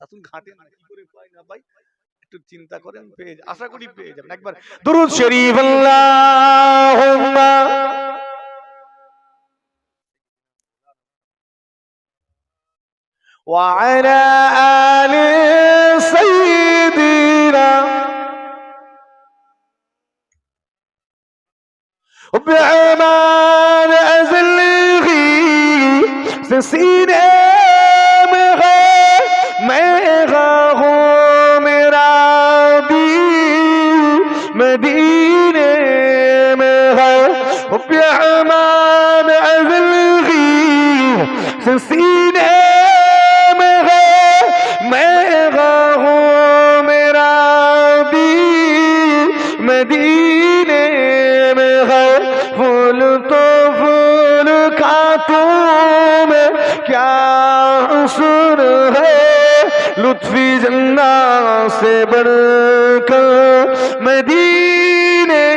আসুন ঘাটে না, কি করে পাই না পাই একটু চিন্তা করেন, পেয়ে আশা করি পেয়ে যাবেন। একবার দুরূদ শরীফ আল্লাহুম্মা وعلى آل سيدنا सीने में है मेरा हो मेरा दिल मदीने में है प्यामान अज़लगी सीने में है मेरा हो मेरा दिल मदीने में है फूल तो फूल का तुम्हें क्या हुस्न है लुत्फी जन्ना से बढ़कर मदीने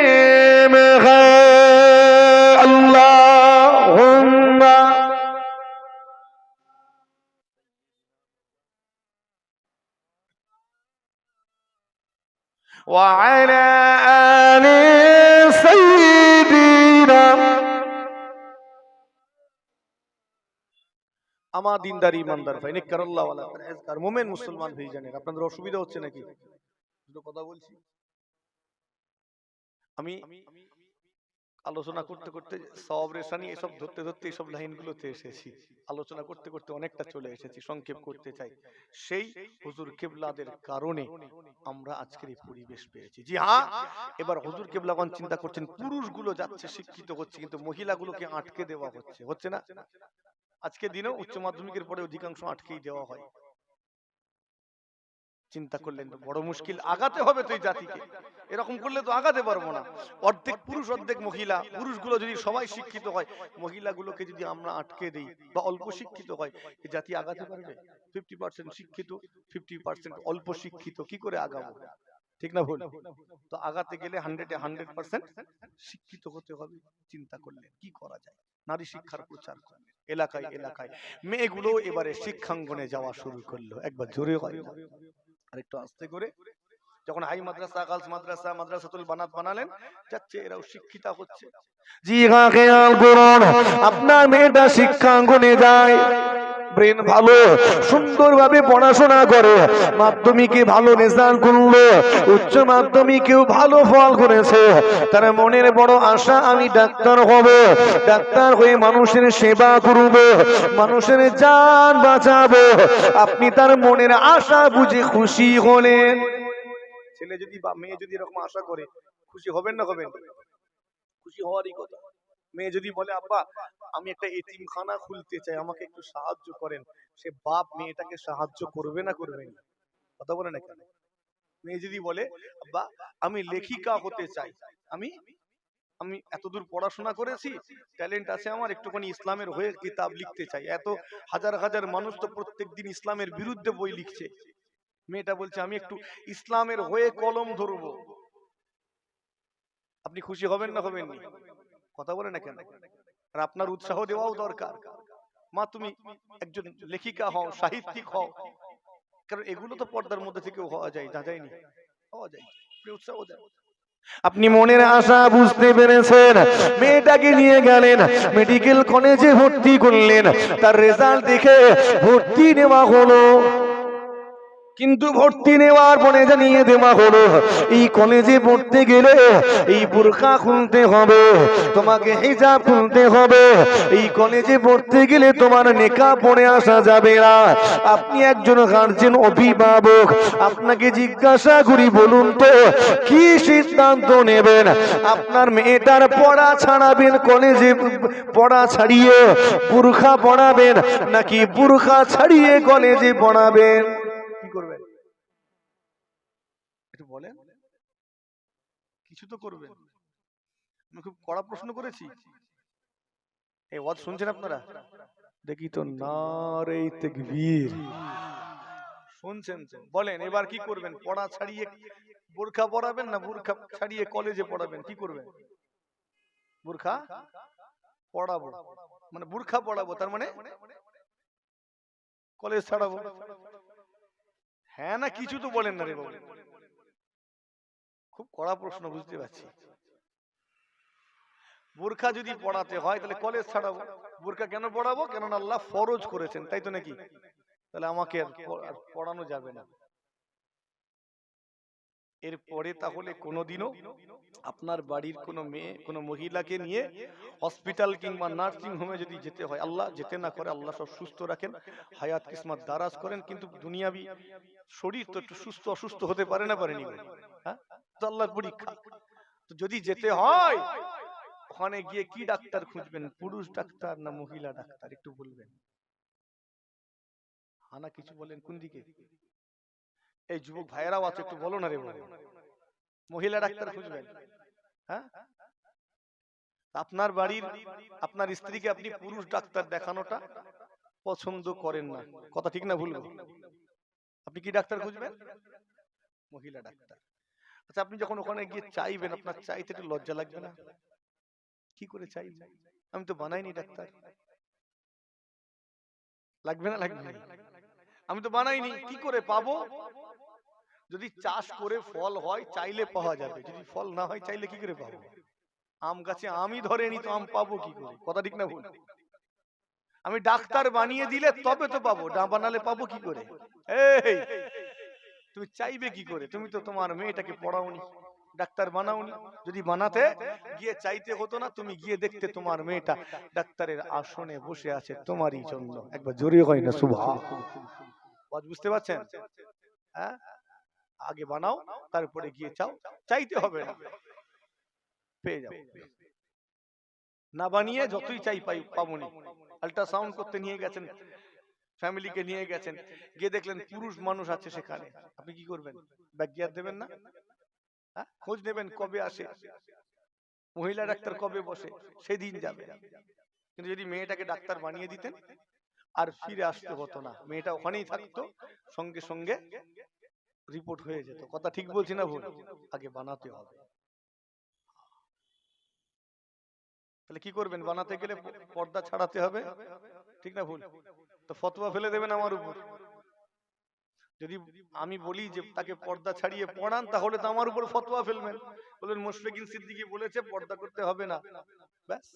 में है अल्लाहुम्मा وعلى آل سيدنا আমার দিনদার ইমানদার ভাই নেককারআল্লাহ ওয়ালা পরহেজগার মুমিন মুসলমান ভাই জানেন আপনাদের অসুবিধা হচ্ছে নাকি দুটো কথা বলছি আমি আলোচনা করতে করতে সওয়াব রেশানি এসব ধরতে ধরতে এসব লাইনগুলোতে এসেছি আলোচনা করতে করতে অনেকটা চলে এসেছি সংক্ষেপ করতে চাই সেই হুজুর কিবলাদের কারণে আমরা আজকের এই পরিবেশ পেয়েছি জি হ্যাঁ এবার হুজুর কিবলাগণ চিন্তা করছেন পুরুষগুলো যাচ্ছে শিক্ষিত হচ্ছে কিন্তু মহিলাগুলোকে আটকে দেওয়া হচ্ছে না আজকে দিনেও উচ্চ মাধ্যমিকের পরে অধিকাংশ আটকেই দেওয়া হয় চিন্তা করলেন তো বড় মুশকিল আগাতে হবে তো এই জাতিকে এরকম করলে তো আগাতে পারবো না অর্ধেক পুরুষ অর্ধেক মহিলা পুরুষগুলো যদি সবাই শিক্ষিত হয় মহিলাগুলোকে যদি আমরা আটকে দেই বা অল্প শিক্ষিত হয় এই জাতি আগাতে পারবে 50% শিক্ষিত 50% অল্প শিক্ষিত কি করে আগাবো ঠিক না ভুল তো আগাতে গেলে 100% শিক্ষিত হতে হবে চিন্তা করলেন কি করা যায় নারী শিক্ষার প্রচার করলেন এলাকায় এলাকায় মেয়েগুলো এবারে শিক্ষাঙ্গনে যাওয়া শুরু করলো একবার জোরে হয় না আরেকটু আস্তে করে যখন হাই মাদ্রাসা গার্লস মাদ্রাসা মাদ্রাসাতুল বানাত বানালেন যাচ্ছে এরাও শিক্ষিতা হচ্ছে জি হ্যাঁ খেয়াল করুন আপনার মেয়েটা শিক্ষাঙ্গনে যায় ব্রেন ভালো সুন্দরভাবে পড়াশোনা করে মাধ্যমিকে ভালো রেজাল্ট করলো উচ্চ মাধ্যমিকেও ভালো ফল করেছে তার মনের বড় আশা আমি ডাক্তার হব ডাক্তার হয়ে মানুষের সেবা করব মানুষের জান বাঁচাবো আপনি তার মনের আশা বুঝে খুশি হলেন ছেলে যদি বা মেয়ে যদি এরকম আশা করে খুশি হবেন না হবেন খুশি হওয়ারই কথা মেয়ে যদি বলে আব্বা আমি একটা এতিমখানা খুলতে চাই আমাকে একটু সাহায্য করেন সে বাপ মেয়েটাকে সাহায্য করবে না করবে না কথা বলে না কেন মেয়ে যদি বলে আব্বা আমি লেখিকা হতে চাই আমি আমি এতদূর পড়াশোনা করেছি ট্যালেন্ট আছে আমার একটুখানি ইসলামের হয়ে কিতাব লিখতে চাই এত হাজার হাজার মানুষ তো প্রত্যেকদিন ইসলামের বিরুদ্ধে বই লিখছে মেয়েটা বলছে আমি একটু ইসলামের হয়ে কলম ধরবো আপনি খুশি হবেন না হবেন না কথা বলে না কেন আর আপনার উৎসাহ দেওয়াও দরকার মা তুমি একজন লেখিকা হও সাহিত্যিক হও কারণ এগুলো তো পর্দার মধ্যে থেকেও হওয়া যায় যা যায়নি হওয়া যায় উৎসাহ দেন আপনি মনের আশা বুঝতে পেরেছেন মেয়েটাকে নিয়ে গেলেন মেডিকেল কলেজে ভর্তি করলেন তার রেজাল্ট দেখে ভর্তি নেওয়া হলো কিন্তু ভর্তি নেওয়ার পরে জানিয়ে দেওয়া হলো এই কলেজে পড়তে গেলে এই বুরকা খুলতে হবে তোমাকে হিজাব খুলতে হবে এই কলেজে পড়তে গেলে তোমার নেকাব পরে আসা যাবে না আপনি একজন গার্জিয়ান অভিভাবক আপনাকে জিজ্ঞাসা করি বলুন তো কি সিদ্ধান্ত নেবেন আপনার মেয়েটার পড়া ছাড়াবেন কলেজে পড়া ছাড়িয়ে বুরকা পড়াবেন নাকি বুরকা ছাড়িয়ে কলেজে পড়াবেন করবেন একটু বলেন কিছু তো করবেন আমি খুব কড়া প্রশ্ন করেছি এই ওয়াজ শুনছেন আপনারা দেখি তো নারে তাকবীর শুনছেন তো বলেন এবার কি করবেন পড়া ছাড়িয়ে বোরখা পড়াবেন না বোরখা ছাড়িয়ে কলেজে পড়াবেন কি করবেন বোরখা পড়াবো মানে বোরখা পড়াবো তার মানে কলেজ ছাড়াবো হ্যাঁ না কিছু তো বলেন না রে বাবু খুব কড়া প্রশ্ন বুঝতে পারছি বোরখা যদি পড়াতে হয় তাহলে কলেজ ছাড়াবো বোরখা কেন পড়াবো কেননা আল্লাহ ফরজ করেছেন তাই তো নাকি তাহলে আমাকে আর পড়ানো যাবে না এরপরে তাহলে কোনোদিনও আপনার বাড়ির কোনো মেয়ে কোনো মহিলাকে নিয়ে হসপিটাল কিংবা নার্সিং হোমে যদি যেতে হয়, আল্লাহ যেতে না করে, আল্লাহ সব সুস্থ রাখেন, হায়াত কিসমত দারাজ করেন, কিন্তু দুনিয়াবি শরীর তো একটু সুস্থ অসুস্থ হতে পারে না, পারেনি? হ্যাঁ, তো আল্লাহর পরীক্ষা। তো যদি যেতে হয় ওখানে গিয়ে কি ডাক্তার খুঁজবেন, পুরুষ ডাক্তার না মহিলা ডাক্তার, একটু বলবেন। হানা কিছু বলেন, কোন দিকে? এই যুবক ভাইয়েরাও আছে, একটু বলো না রে বাবা। মহিলা ডাক্তার খুঁজবেন? হ্যাঁ, আপনার বাড়ির আপনার স্ত্রীকে আপনি পুরুষ ডাক্তার দেখানোটা পছন্দ করেন না, কথা ঠিক না ভুল? আপনি কি ডাক্তার খুঁজবেন? মহিলা ডাক্তার। আচ্ছা, আপনি যখন ওখানে গিয়ে চাইবেন, আপনার চাইতে একটু লজ্জা লাগবে না? কি করে চাই, আমি তো বানাইনি ডাক্তার। লাগবে না? লাগবে না? আমি তো বানাইনি, কি করে পাবো? যদি চাষ করে ফল হয় চাইলে পাওয়া যাবে, যদি ফল না হয় চাইলে কি করে পাবো? আম গাছে আমই ধরেনি তো আম পাবো কি করে, কথা ঠিক না ভুল? আমি ডাক্তার বানিয়ে দিলে তবে তো পাবো, না বানালে পাবো কি করে? এই তুমি চাইবে কি করে? তুমি তো তোমার মেয়েটাকে পড়াওনি, ডাক্তার বানাওনি। যদি বানাতে গিয়ে চাইতে হতো না, তুমি গিয়ে দেখতে তোমার মেয়েটা ডাক্তারের আসনে বসে আছে তোমারই জন্য। একবার জোরে হয় না সুবহানাল্লাহ। বুঝতে পারছেন? হ্যাঁ, আগে বানাও, তারপরে গিয়ে চাও, চাইতে হবে না, পেয়ে যাও। না বানিয়ে যতই চাই পাবনি। আল্ট্রাসাউন্ড করতে নিয়ে গেছেন, ফ্যামিলিকে নিয়ে গেছেন, গিয়ে দেখলেন পুরুষ মানুষ আছে সেখানে, আপনি কি করবেন? ব্যাগিয়ার দেবেন না? হ্যাঁ, খোঁজ নেবেন কবে আসে, মহিলা ডাক্তার কবে বসে, সেদিন যাবে। কিন্তু যদি মেয়েটাকে ডাক্তার বানিয়ে দিতেন আর ফিরে আসতে হতো না, মেয়েটা ওখানেই থাকতো, সঙ্গে সঙ্গে রিপোর্ট হয়ে যেত। কথা ঠিক বলছি না ভুল? আগে বানাতে হবে। তাহলে কি করবেন? বানাতে গেলে পর্দা ছাড়াতে হবে, ঠিক না ভুল? তো ফতোয়া ফেলে দেবেন আমার উপর। যদি আমি বলি যে তাকে পর্দা ছাড়িয়ে পড়ান, তাহলে তো আমার উপর ফতোয়া ফেলবেন, বলেন মুশফিকুল সিদ্দিকী বলেছে পর্দা করতে হবে না, ব্যাস।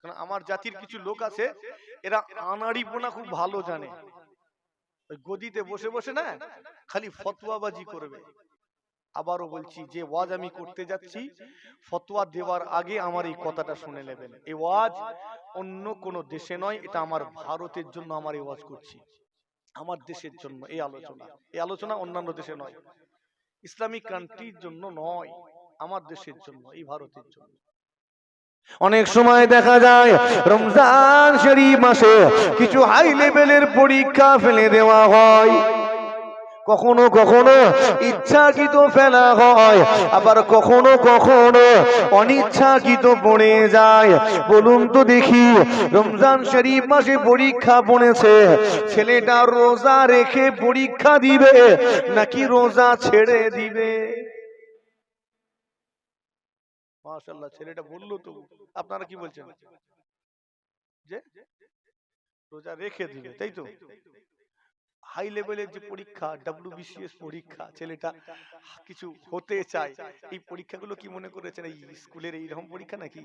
কারণ আমার জাতির কিছু লোক আছে, এরা আনাড়িপনা খুব ভালো জানে, ওই গদিতে বসে বসে না খালি ফতোয়াবাজি করবে। আবারও বলছি, যে ওয়াজ আমি করতে যাচ্ছি, ফতোয়া দেওয়ার আগে আমার এই কথাটা শুনে নেবেন। এই ওয়াজ অন্য কোন দেশে নয়, এটা আমার ভারতের জন্য আমার এই ওয়াজ করছি, আমার দেশের জন্য এই আলোচনা। এই আলোচনা অন্যান্য দেশে নয়, ইসলামিক কান্ট্রির জন্য নয়, আমার দেশের জন্য, এই ভারতের জন্য। অনেক সময় দেখা যায় রমজান শরীফ মাসে কিছু হাই লেভেলের পরীক্ষা ফেলে দেওয়া হয়, কখনো কখনো ইচ্ছাকৃত ফেলা হয়, আবার কখনো কখনো অনিচ্ছাকৃত পড়ে যায়। বলুন তো দেখি, রমজান শরীফ মাসে পরীক্ষা পড়েছে, ছেলেটা রোজা রেখে পরীক্ষা দিবে নাকি রোজা ছেড়ে দিবে? মাশাআল্লাহ, ছেলেটা বললো তো। আপনারা কি বলছেন? যে রোজা রেখে দিবে, তাই তো? হাই লেভেলের যে পরীক্ষা, WBCS পরীক্ষা, ছেলেটা কিছু হতে চায়, এই পরীক্ষাগুলো কি মনে করেছেন এই স্কুলের এইরকম পরীক্ষা নাকি?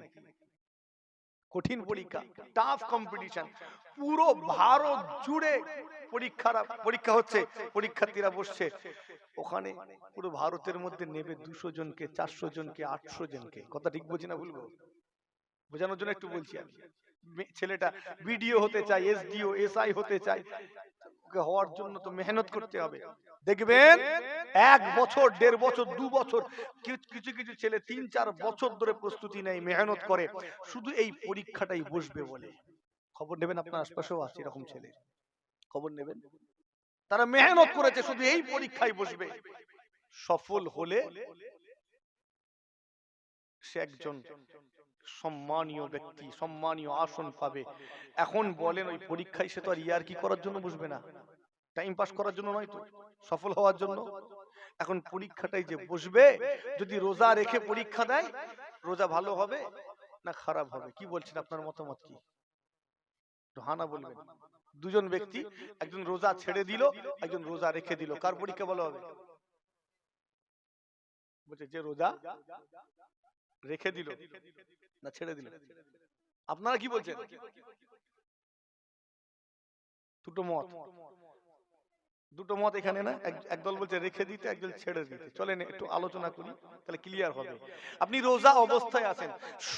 কঠিন পরীক্ষা, টাফ কম্পিটিশন, পুরো ভারত জুড়ে পরীক্ষা হচ্ছে, পরীক্ষার্থীরা বসছে ওখানে, পুরো ভারতের মধ্যে নেবে 200 জনকে, 400 জনকে, 800 জনকে। কথা ঠিক বলছি না ভুলবো? বোঝানোর জন্য একটু বলছি আমি। ছেলেটা বিডিও হতে চায়, SDO SI হতে চায়, হওয়ার জন্য তো মেহনত করতে হবে। দেখবেন 1 বছর, 1.5 বছর, 2 বছর, কিছু কিছু ছেলে 3-4 বছর ধরে প্রস্তুতি নেয়, মেহনত করে, শুধু এই পরীক্ষাটাই বসবে বলে। খবর নেবেন, আপনার আশপাশেও আছে এরকম ছেলে, খবর নেবেন, তারা মেহনত করেছে, শুধু এই পরীক্ষায় বসবে। সফল হলে সে একজন সম্মানীয় ব্যক্তি, সম্মানীয় আসন পাবে। এখন বলেন ওই পরীক্ষায় সে তো আর ইয়ারকি করার জন্য বসবে না, টাইম পাস করার জন্য নয় তো, সফল হওয়ার জন্য। এখন পরীক্ষাটাই যে বসবে, যদি রোজা রেখে পরীক্ষা দেয়, রোজা ভালো হবে না খারাপ হবে? কি বলছেন, আপনার মতামত কি? হানা বলবেন। দুজন ব্যক্তি, একজন রোজা ছেড়ে দিল, একজন রোজা রেখে দিল, কার পরীক্ষা ভালো হবে? বলছে যে রোজা রেখে দিল না ছেড়ে দিল। আপনারা কি বলছেন? দুটো মত। দুটো মত এখানে না, একদল বলছে রেখে দিতে, একদল ছেড়ে দিতে। চলেন একটু আলোচনা করি, তাহলে ক্লিয়ার হবে। আপনি রোজা অবস্থায় আছেন,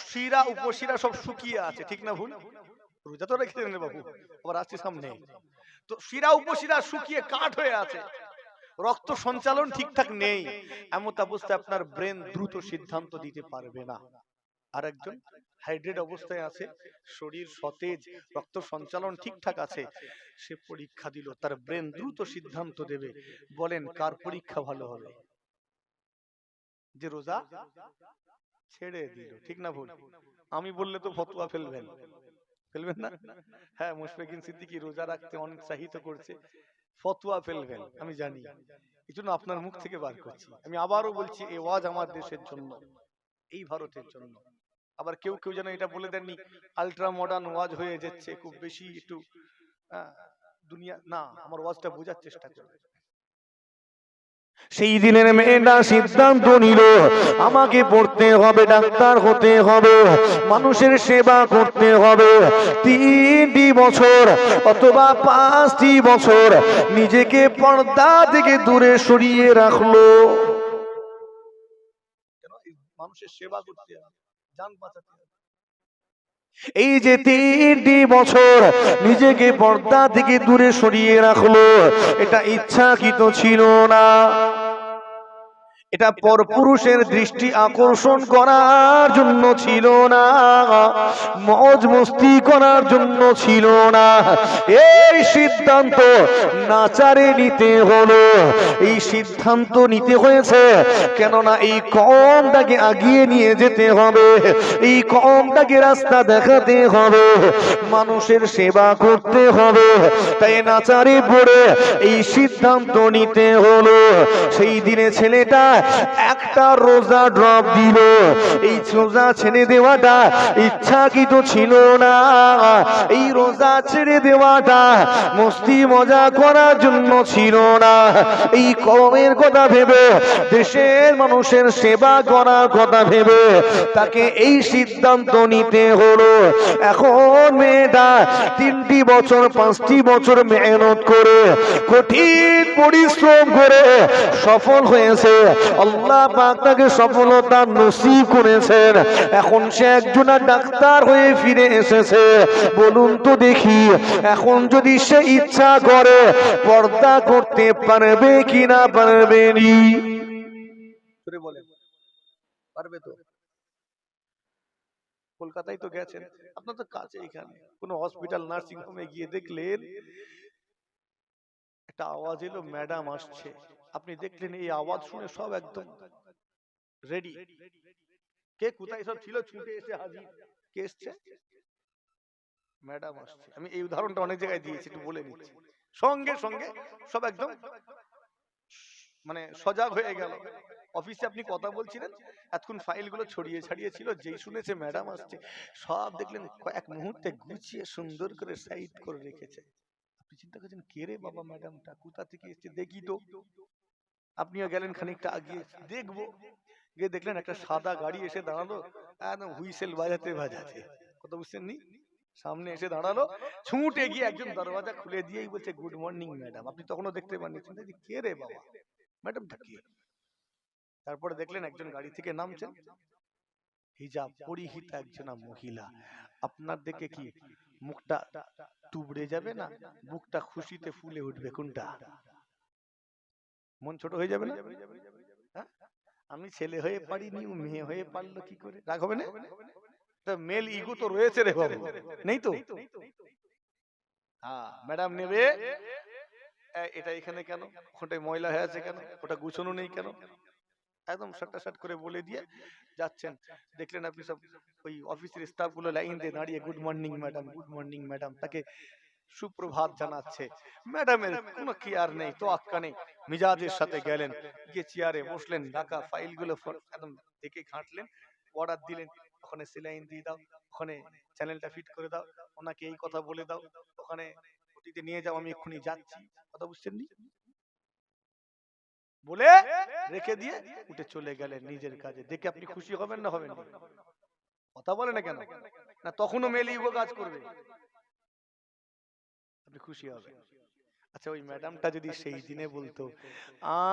শিরা উপশিরা সব শুকিয়ে আছে, ঠিক না ভুল? রোজা তো রেখে দেন বাবু, আবার আসছে সামনে। তো শিরা উপশিরা শুকিয়ে কাঠ হয়ে আছে, রক্ত সঞ্চালন ঠিকঠাক নেই, এমন অবস্থায় আপনার ব্রেন দ্রুত সিদ্ধান্ত দিতে পারবে না। আর একজন হাইড্রেট অবস্থায় আছে, শরীর সতেজ, রক্ত সঞ্চালন ঠিকঠাক আছে, সে পরীক্ষা দিল, তার ব্রেন দ্রুত সিদ্ধান্ত দেবে। বলেন কার পরীক্ষা ভালো হবে? যে রোজা ছেড়ে দিল, ঠিক না ভুল? আমি বললে তো ফতোয়া ফেলবেন, ফেলবেন না? হ্যাঁ, মুশফিকিন সিদ্দিকী রোজা রাখতে অনুৎসাহিত করছে, ফতোয়া ফেলবেন আমি জানি, এই জন্য আপনার মুখ থেকে বার করছি। আমি আবারও বলছি, এই ওয়াজ আমার দেশের জন্য, এই ভারতের জন্য। আবার কেউ কেউ যেন এটা বলে দেননি আলট্রা মডার্ন ওয়াজ হয়ে যাচ্ছে, খুব বেশি একটু দুনিয়া না, আমার ওয়াজটা বোঝার চেষ্টা করবে। সেই দিনের মেয়েটা সিদ্ধান্ত নিল, আমাকে পড়তে হবে, ডাক্তার হতে হবে, মানুষের সেবা করতে হবে। 3টি বছর অথবা 5টি বছর নিজেকে পর্দা থেকে দূরে সরিয়ে রাখলো। মানুষের সেবা করতে হবে, জান বাঁচাতে হবে। এই যে 3টি বছর নিজেকে পর্দা থেকে দূরে সরিয়ে রাখলো, এটা ইচ্ছাকৃত ছিল না, এটা পরপুরুষের দৃষ্টি আকর্ষণ করার জন্য ছিল না, মौज মস্তি করার জন্য ছিল না। এই সিদ্ধান্ত নাচারে নিতে হলো, এই সিদ্ধান্ত নিতে হয়েছে, কেননা এই কওমটাকে আগিয়ে নিয়ে যেতে হবে, এই কওমটাকে রাস্তা দেখাতে হবে, মানুষের সেবা করতে হবে, তাই নাচারে পড়ে এই সিদ্ধান্ত নিতে হলো। সেই দিনে ছেলেটা একটা রোজা ড্রপ দিল, এই রোজা ছেড়ে দেওয়াটা ইচ্ছাকৃত ছিল না, এই রোজা ছেড়ে দেওয়াটা মস্তি মজা করার জন্য ছিল না, এই কওমের কথা ভেবে, দেশের মানুষের সেবা করার কথা ভেবে তাকে এই সিদ্ধান্ত নিতে হলো। এখন মেয়েটা 3টি বছর 5টি বছর মেহনত করে, কঠিন পরিশ্রম করে সফল হয়েছে, আল্লাহ পাক তাকে সফলতা নসিব করেছেন। এখন সে একজন ডাক্তার হয়ে ফিরে এসেছে। বলুন তো দেখি, এখন যদি সে ইচ্ছা করে পর্দা করতে পারবে কিনা পারবে নি? বলেন পারবে তো? কলকাতায় তো গেছেন, আপনার তো কাছে, এখানে কোন হসপিটাল নার্সিং হোমে গিয়ে দেখলেন একটা আওয়াজ এলো, ম্যাডাম আসছে, আপনি দেখলেন এই আওয়াজ শুনে সব একদম রেডি, কে কোথায় সব ছিল ছুটে এসে হাজির। কে এসছে? ম্যাডাম আসছে। আমি এই উদাহরণটা অনেক জায়গায় দিয়েছি, একটু বলে নিচ্ছি। সঙ্গে সঙ্গে সব একদম মানে সজাগ হয়ে গেল। অফিসে আপনি কথা বলছিলেন, এতক্ষণ ফাইলগুলো ছড়িয়ে ছাড়িয়ে ছিল, যেই শুনেছে ম্যাডাম আসছে, সব দেখলেন কয়েক মুহূর্তে গুছিয়ে সুন্দর করে সাইড করে রেখেছে। আপনি চিন্তা করছেন, কে রে বাবা, ম্যাডামটা কোথা থেকে এসছে, দেখি তো। আপনিও গেলেন খানিকটা আগিয়ে, দেখবো, গিয়ে দেখলেন একটা সাদা গাড়ি এসে দাঁড়ালো, একদম হুইসেল বাজাতে বাজাতে, কথা বুঝছেন নি, সামনে এসে দাঁড়ালো, ছুটে গিয়ে একজন দরওয়াজা খুলে দিয়েই বলছে, গুড মর্নিং ম্যাডাম। আপনি তখনও দেখতে পাননি, কে রে বাবা, ম্যাডামটা কে? তারপরে দেখলেন একজন গাড়ি থেকে নামছেন, হিজাব পরিহিতা একজন মহিলা। আপনার দেখে কি মুখটা তুবড়ে যাবে না, বুকটা খুশিতে ফুলে উঠবে? কোনটা? মন ছোট হয়ে যাবে না? হ্যাঁ, আমি ছেলে হয়ে পারিনি, ও মেয়ে হয়ে পারলো কি করে? রাগ হবে না? মেল ইগো তো রয়েছে রে বাবু, নেই তো? হ্যাঁ, ম্যাডাম নেবে, এটা এখানে কেন, ওটাই ময়লা হয়ে আছে কেন, ওটা গুছানো নেই কেন, একদম সাট করে বলে দিয়ে যাচ্ছেন। দেখলেন আপনি সব ওই অফিসের স্টাফ গুলো লাইন দিয়ে দাঁড়িয়ে, good morning madam, good morning madam, তাকে সুপ্রভাত জানাচ্ছে। ম্যাডামের কোনো কেয়ার নেই, তো আক্কা নেই, মিজাজের সাথে গেলেন, গিয়ে চেয়ারে বসলেন, ঢাকা ফাইলগুলো একদম দেখে ঘাঁটলেন, অর্ডার দিলেন, ওখানে সেলাইন দিয়ে দাও, ওখানে চ্যানেলটা ফিট করে দাও, ওনাকে এই কথা বলে দাও, ওখানে ওটিতে নিয়ে যাও, আমি এক্ষুনি যাচ্ছি, কথা বুঝছেন নি? বলে রেখে দিয়ে উঠে চলে গেলেন নিজের কাজে। দেখে আপনি খুশি হবেন না হবেন না? কথা বলে না কেন? না তখনও মেল ইগো কাজ করবে? আপনি খুশি হবেন। আচ্ছা, ওই ম্যাডামটা যদি সেই দিনে বলতো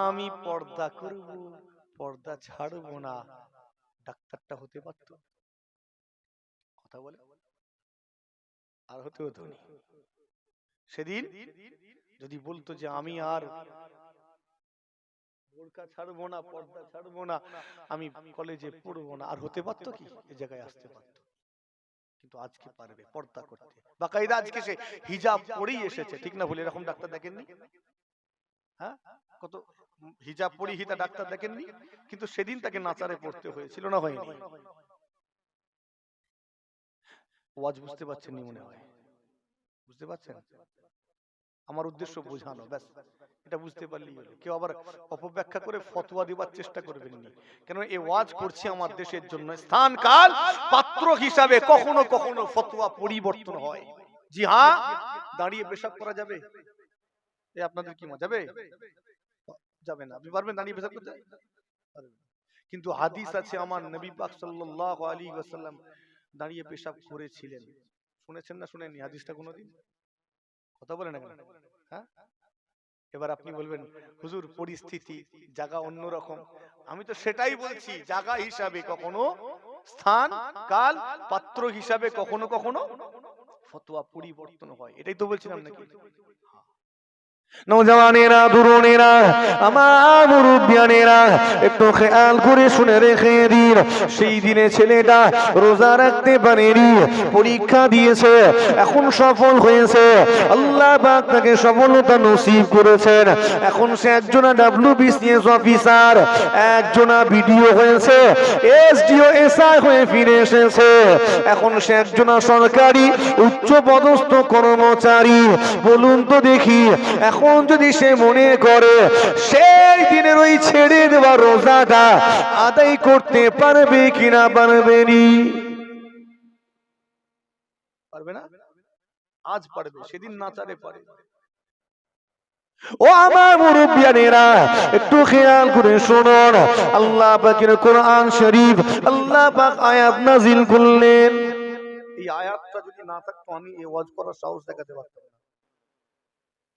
আমি পর্দা করব, পর্দা ছাড়বো না, ডাক্তারটা হতে পারতো? কথা বলে আর হতে হতো না। সেদিন যদি বলতো যে আমি আর বোরকা ছাড়বো না, পর্দা ছাড়বো না, আমি কলেজে পড়বো না, আর হতে পারতো কি? এই জায়গায় আসতে পারতো। কিন্তু আজকে পারবে পর্দা করতে, বাকায়দা আজকে সে হিজাব পরেই এসেছে, ঠিক না? বলে এরকম ডাক্তার দেখেননি? হ্যাঁ, কত হিজাব পরি হিতা ডাক্তার দেখেননি? কিন্তু সেদিন তাকে নাচারে পড়তে হয়েছিল, না হয়নি? ওয়াজ বুঝতে পারছেন নি মনে হয়? বুঝতে পারছেন? আমার উদ্দেশ্য বোঝানো, ব্যাস। এটা বুঝতে পারলেই হলো। কেউ আবার অপব্যাখ্যা করে ফতোয়া দেওয়ার চেষ্টা করবেন না, কেন এই ওয়াজ করছি আমার দেশের জন্য। স্থান কাল পাত্র হিসাবে কখনো কখনো ফতোয়া পরিবর্তন হয়। জি হ্যাঁ, দাঁড়িয়ে পেশাব করা যাবে? এ আপনাদের কি মজা যাবে? যাবে না। আপনি পারবেন দাঁড়িয়ে পেশাব করতে? কিন্তু হাদিস আছে, আমার নবী পাক সাল্লাল্লাহু আলাইহি ওয়াসাল্লাম দাঁড়িয়ে পেশাব করেছিলেন। শুনেছেন না শুনেননি হাদিসটা কোনোদিন? কথা বলেন না কেন? হ্যাঁ, এবার আপনি বলবেন হুজুর পরিস্থিতি জায়গা অন্যরকম। আমি তো সেটাই বলছি, জায়গা হিসাবে কখনো, স্থান কাল পাত্র হিসাবে কখনো কখনো ফতোয়া পরিবর্তন হয়। এটাই তো বলছিলাম নাকি? নওজওয়ানেরা, তরুণেরা, আমার মুরব্বিয়ানেরা, একটু খেয়াল করে শুনে রেখে দিন। সেই দিনে ছেলেটা রোজা রাখতে পারেনি, পরীক্ষা দিয়েছে, এখন সফল হয়েছে। আল্লাহ পাক তাকে সফলতা নসিব করেছেন। এখন সে একজনা WBCS অফিসার, একজনা বিডিও হয়েছে, SDO SI হয়ে ফিরে এসেছে। এখন সে একজনা সরকারি উচ্চ পদস্থ কর্মচারী। বলুন তো দেখি, এখন যদি সে মনে করে সেই দিনের ওই ছেড়ে দেওয়া রোজাটা আদায় করতে পারবে কিনা, পারবে নি? পারবে না? আজ পারবে, সেদিন নাচারে পারে। ও আমার মুরব্বিয়ানেরা, একটু খেয়াল করে শুনুন। আল্লাহ পাকের কোরআন শরীফ, আল্লাহ পাক আয়াত নাজিল করলেন। এই আয়াতটা যদি না থাকতো আমি এই ওয়াজ করার সাহস দেখাতে পারতাম না।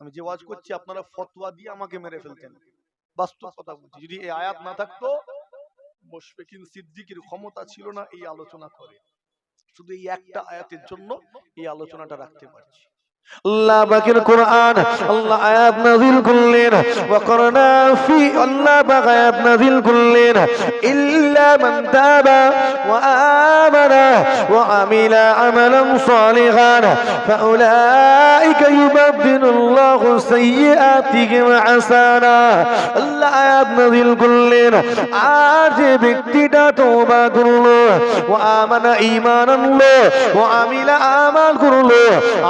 আমি যে ওয়াজ করছি আপনারা ফতোয়া দিয়ে আমাকে মেরে ফেলতেন। বাস্তব কথা বলছি, যদি এই আয়াত না থাকতো মুশফিকিন সিদ্দিকীর ক্ষমতা ছিল না এই আলোচনা করে। শুধু এই একটা আয়াতের জন্য এই আলোচনাটা রাখতে পারছি। আল্লাহ পাকের কোরআন, আল্লাহ আয়াত নাযিল করলেন। ওয়াকরনা ফি, আল্লাহ পাক আয়াত নাযিল করলেন, ইল্লা মান তাবা ওয়া আমানা ওয়া আমিলা আমালান সালিহান ফাউলাইকা ইউবাদদিলুল্লাহু সাইয়্যাতিহিম হাসানা। আল্লাহ আয়াত নাযিল করলেন, আর যে ব্যক্তিটা তওবা করলো, ওয়া আমানা ঈমান আনলো, ওয়া আমিলা আমাল করলো,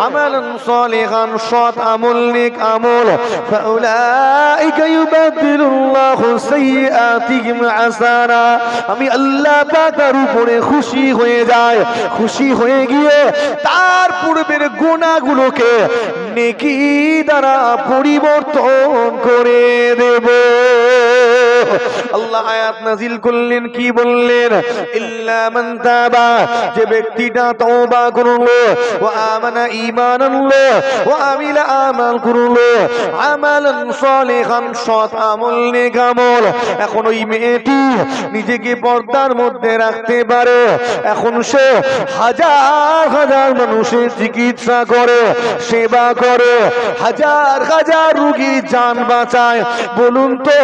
আমালান সালিহান সৎ আমল, নেক আমল, ফাউলাইকা ইউবাদদিলুল্লাহু সাইয়্যাতিহিম হাসানা। আমি আল্লাহ পাক তার উপরে খুশি হয়ে যায়, খুশি হয়ে গিয়ে তার পূর্বের গুনাহগুলোকে নেকি দ্বারা পরিবর্তন করে দেব। আল্লাহ আয়াত নাযিল করলেন, কি বললেন? ইল্লা মান তাবা, যে ব্যক্তিটা তওবা করলো, ওয়া আমানা ঈমান আনলো, ওয়া আমিলা আমাল করলো, আমালান সালিহান সৎ আমল, নেক আমল। এখন ওই মেয়েটি নিজেকে পর্দার মধ্যে রাখতে পারে। এখন সে হাজার হাজার মানুষের চিকিৎসা করে, সেবা করে, হাজার হাজার রোগীর জান বাঁচায়। বলুন তো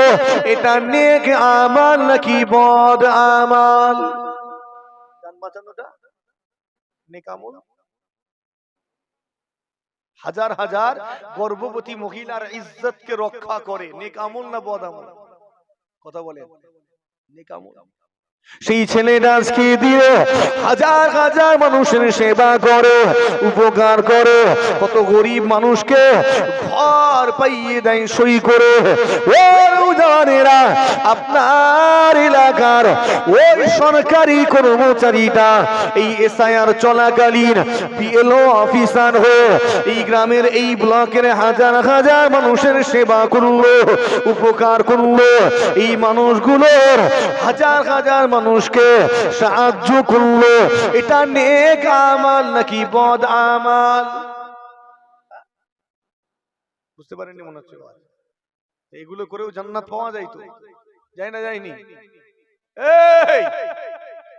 এটা নেক আমাল নাকি বদ আমাল? জান বাঁচানোটা নেক আমল। হাজার হাজার গর্ভবতী মহিলার ইজ্জতকে রক্ষা করে, নেক আমল না বদ আমল? কথা বলেন। নেক আমল। সেই ছেলেটা আজকে দিয়ে হাজার হাজার মানুষের সেবা করে, উপকার করে, কত গরিব মানুষকে ঘর পাইয়ে দেয় সই করে। জানেরা, আপনার এলাকার ওই সরকারি কর্মচারীটা এই এসআইআর চলাকালীন বিএলও অফিসার হয়ে এই গ্রামের, এই ব্লকের হাজার হাজার মানুষের সেবা করলো, উপকার করলো। এই মানুষগুলোর হাজার হাজার মানুষকে সাহায্য করলো। এটা নেক আমাল নাকি বদ আমাল? বুঝতে পারেননি মনে হচ্ছে বাবা। এগুলো করেও জান্নাত পাওয়া যায় তো? যায় না যায়নি? এই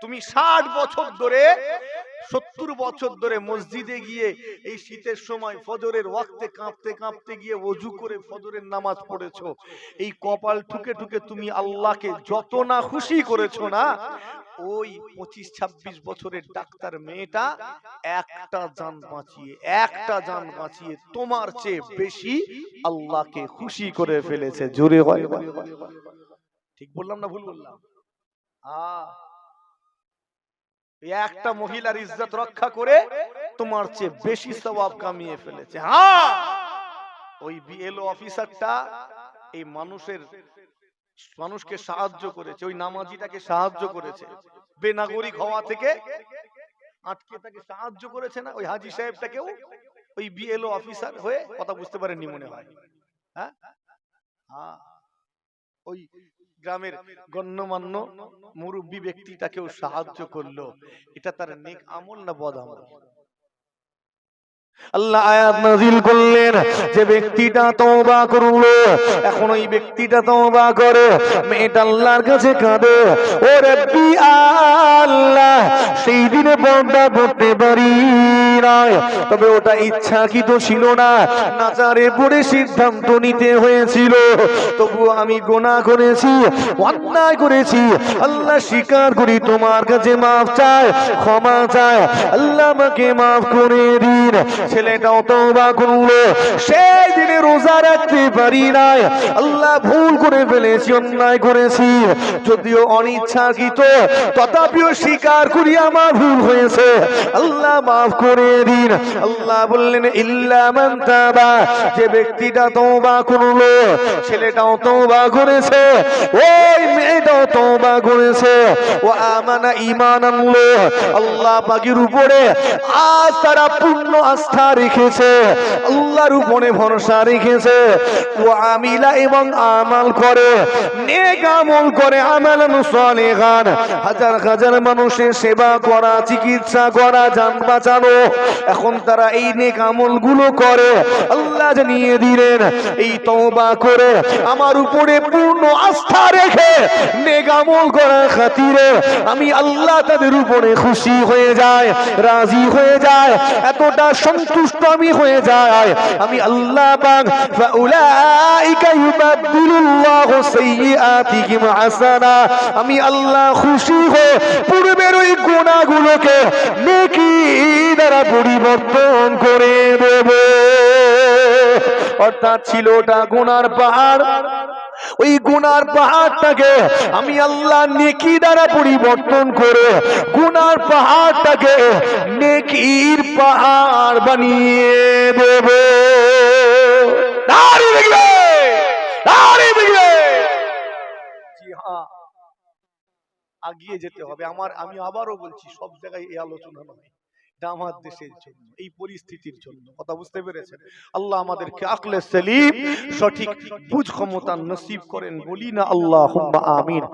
তুমি 60 বছর ধরে 70 বছর ধরে মসজিদে গিয়ে এই শীতের সময় ফজরের ওয়াক্তে কাঁপতে কাঁপতে গিয়ে ওযু করে ফজরের নামাজ পড়েছো, এই কপাল ঠুকে ঠুকে তুমি আল্লাহকে যত না খুশি করেছো না, ওই 25-26 বছরের ডাক্তার মেয়েটা একটা জান বাঁচিয়ে তোমার চেয়ে বেশি আল্লাহকে খুশি করে ফেলেছে। জোরে হয়, ঠিক বললাম না ভুল বললাম? একটা মহিলার ইজ্জত রক্ষা করে তোমার চেয়ে বেশি সওয়াব কামিয়ে ফেলেছে। হ্যাঁ, ওই বিএলও অফিসারটা এই মানুষকে সাহায্য করেছে, ওই নামাজিটাকে সাহায্য করেছে, বেনাগরিক হওয়া থেকে আটকে তাকে সাহায্য করেছে না? ওই হাজী সাহেবটাকেও ওই বিএলও অফিসার হয়ে, কথা বুঝতে পারেননি মনে হয়। হ্যাঁ, ওই গ্রামের গণ্যমান্য মুরব্বী ব্যক্তিটাকেও সাহায্য করলো। এটা তার নেক আমল না বদ আমল? আল্লাহ আয়াত নাযিল করলেন যে ব্যক্তিটা তওবা করলো, এখন ওই ব্যক্তিটা তওবা করে, মেয়েটা আল্লাহর কাছে কাঁদে, ও রব্বি আল্লাহ, সেই দিনে পর্দা করতে পারি নাই, তবে ওটা ইচ্ছাকৃত ছিল না, নাজারে পড়ে সিদ্ধান্ত নিতে হয়েছিল, তবু আমি গুনাহ করেছি, অন্যায় করেছি, আল্লাহ স্বীকার করি, তোমার কাছে মাফ চাই, ক্ষমা চাই, আল্লাহ আমাকে মাফ করে দিন। ছেলেটাও তওবা করলো, সেই দিনে রোজা রাখতে পারি নাই, আল্লাহ ভুল করে ফেলেছি, অন্যায় করেছি, যদিও অনিচ্ছাকৃত, তথাপিও স্বীকার করি আমার ভুল হয়েছে, আল্লাহ মাফ করে দিন। আল্লাহ বললেন ইল্লা মান তাবা, যে ব্যক্তিটা তওবা করলো, ছেলেটাও তওবা করেছে, ওই মেয়েটাও তওবা করেছে, ও আমানা ঈমান আনলো, আল্লাহ পাকের উপরে আজ তারা পূর্ণ আস্থা রেখেছে, আল্লাহর উপরে ভরসা রেখেছে, ও আমিলা এবং আমাল করে, নেক আমল করে, আমালান সালিহান, হাজার হাজার মানুষের সেবা করা, চিকিৎসা করা, জান বাঁচানো, এখন তারা এই নেক আমলগুলো করে, আল্লাহ জানিয়ে দিলেন এই তওবা করে আমার উপরে পূর্ণ আস্থা রেখে নেক আমল করার খাতিরে আমি আল্লাহ তাদের উপরে খুশি হয়ে যায়, রাজি হয়ে যায়, এতটা সন্তুষ্ট আমি হয়ে যাই, আমি আল্লাহ পাক ফাউলাইকা ইউবাদদিলুল্লাহু সাইয়্যাতিহিম হাসানা, আমি আল্লাহ খুশি হয়ে পূর্বের ওই গুনাহগুলোকে নেকি দ্বারা পরিবর্তন করে দেব। অর্থাৎ ছিল ওটা গুনার পাহাড়, ওই গুনার পাহাড়টাকে আমি আল্লাহ নেকি দ্বারা পরিবর্তন করে গুনার পাহাড়টাকে নেকির পাহাড় বানিয়ে দেব। জি হ্যাঁ, আগিয়ে যেতে হবে। আমি আবারও বলছি, সব জায়গায় এই আলোচনা নয়, এটা আমার দেশের জন্য, এই পরিস্থিতির জন্য, কথা বুঝতে পেরেছেন? আল্লাহ আমাদেরকে আকলে সেলিম, সঠিক বুঝ ক্ষমতা নসিব করেন, বলি না আল্লাহুম্মা আমিন।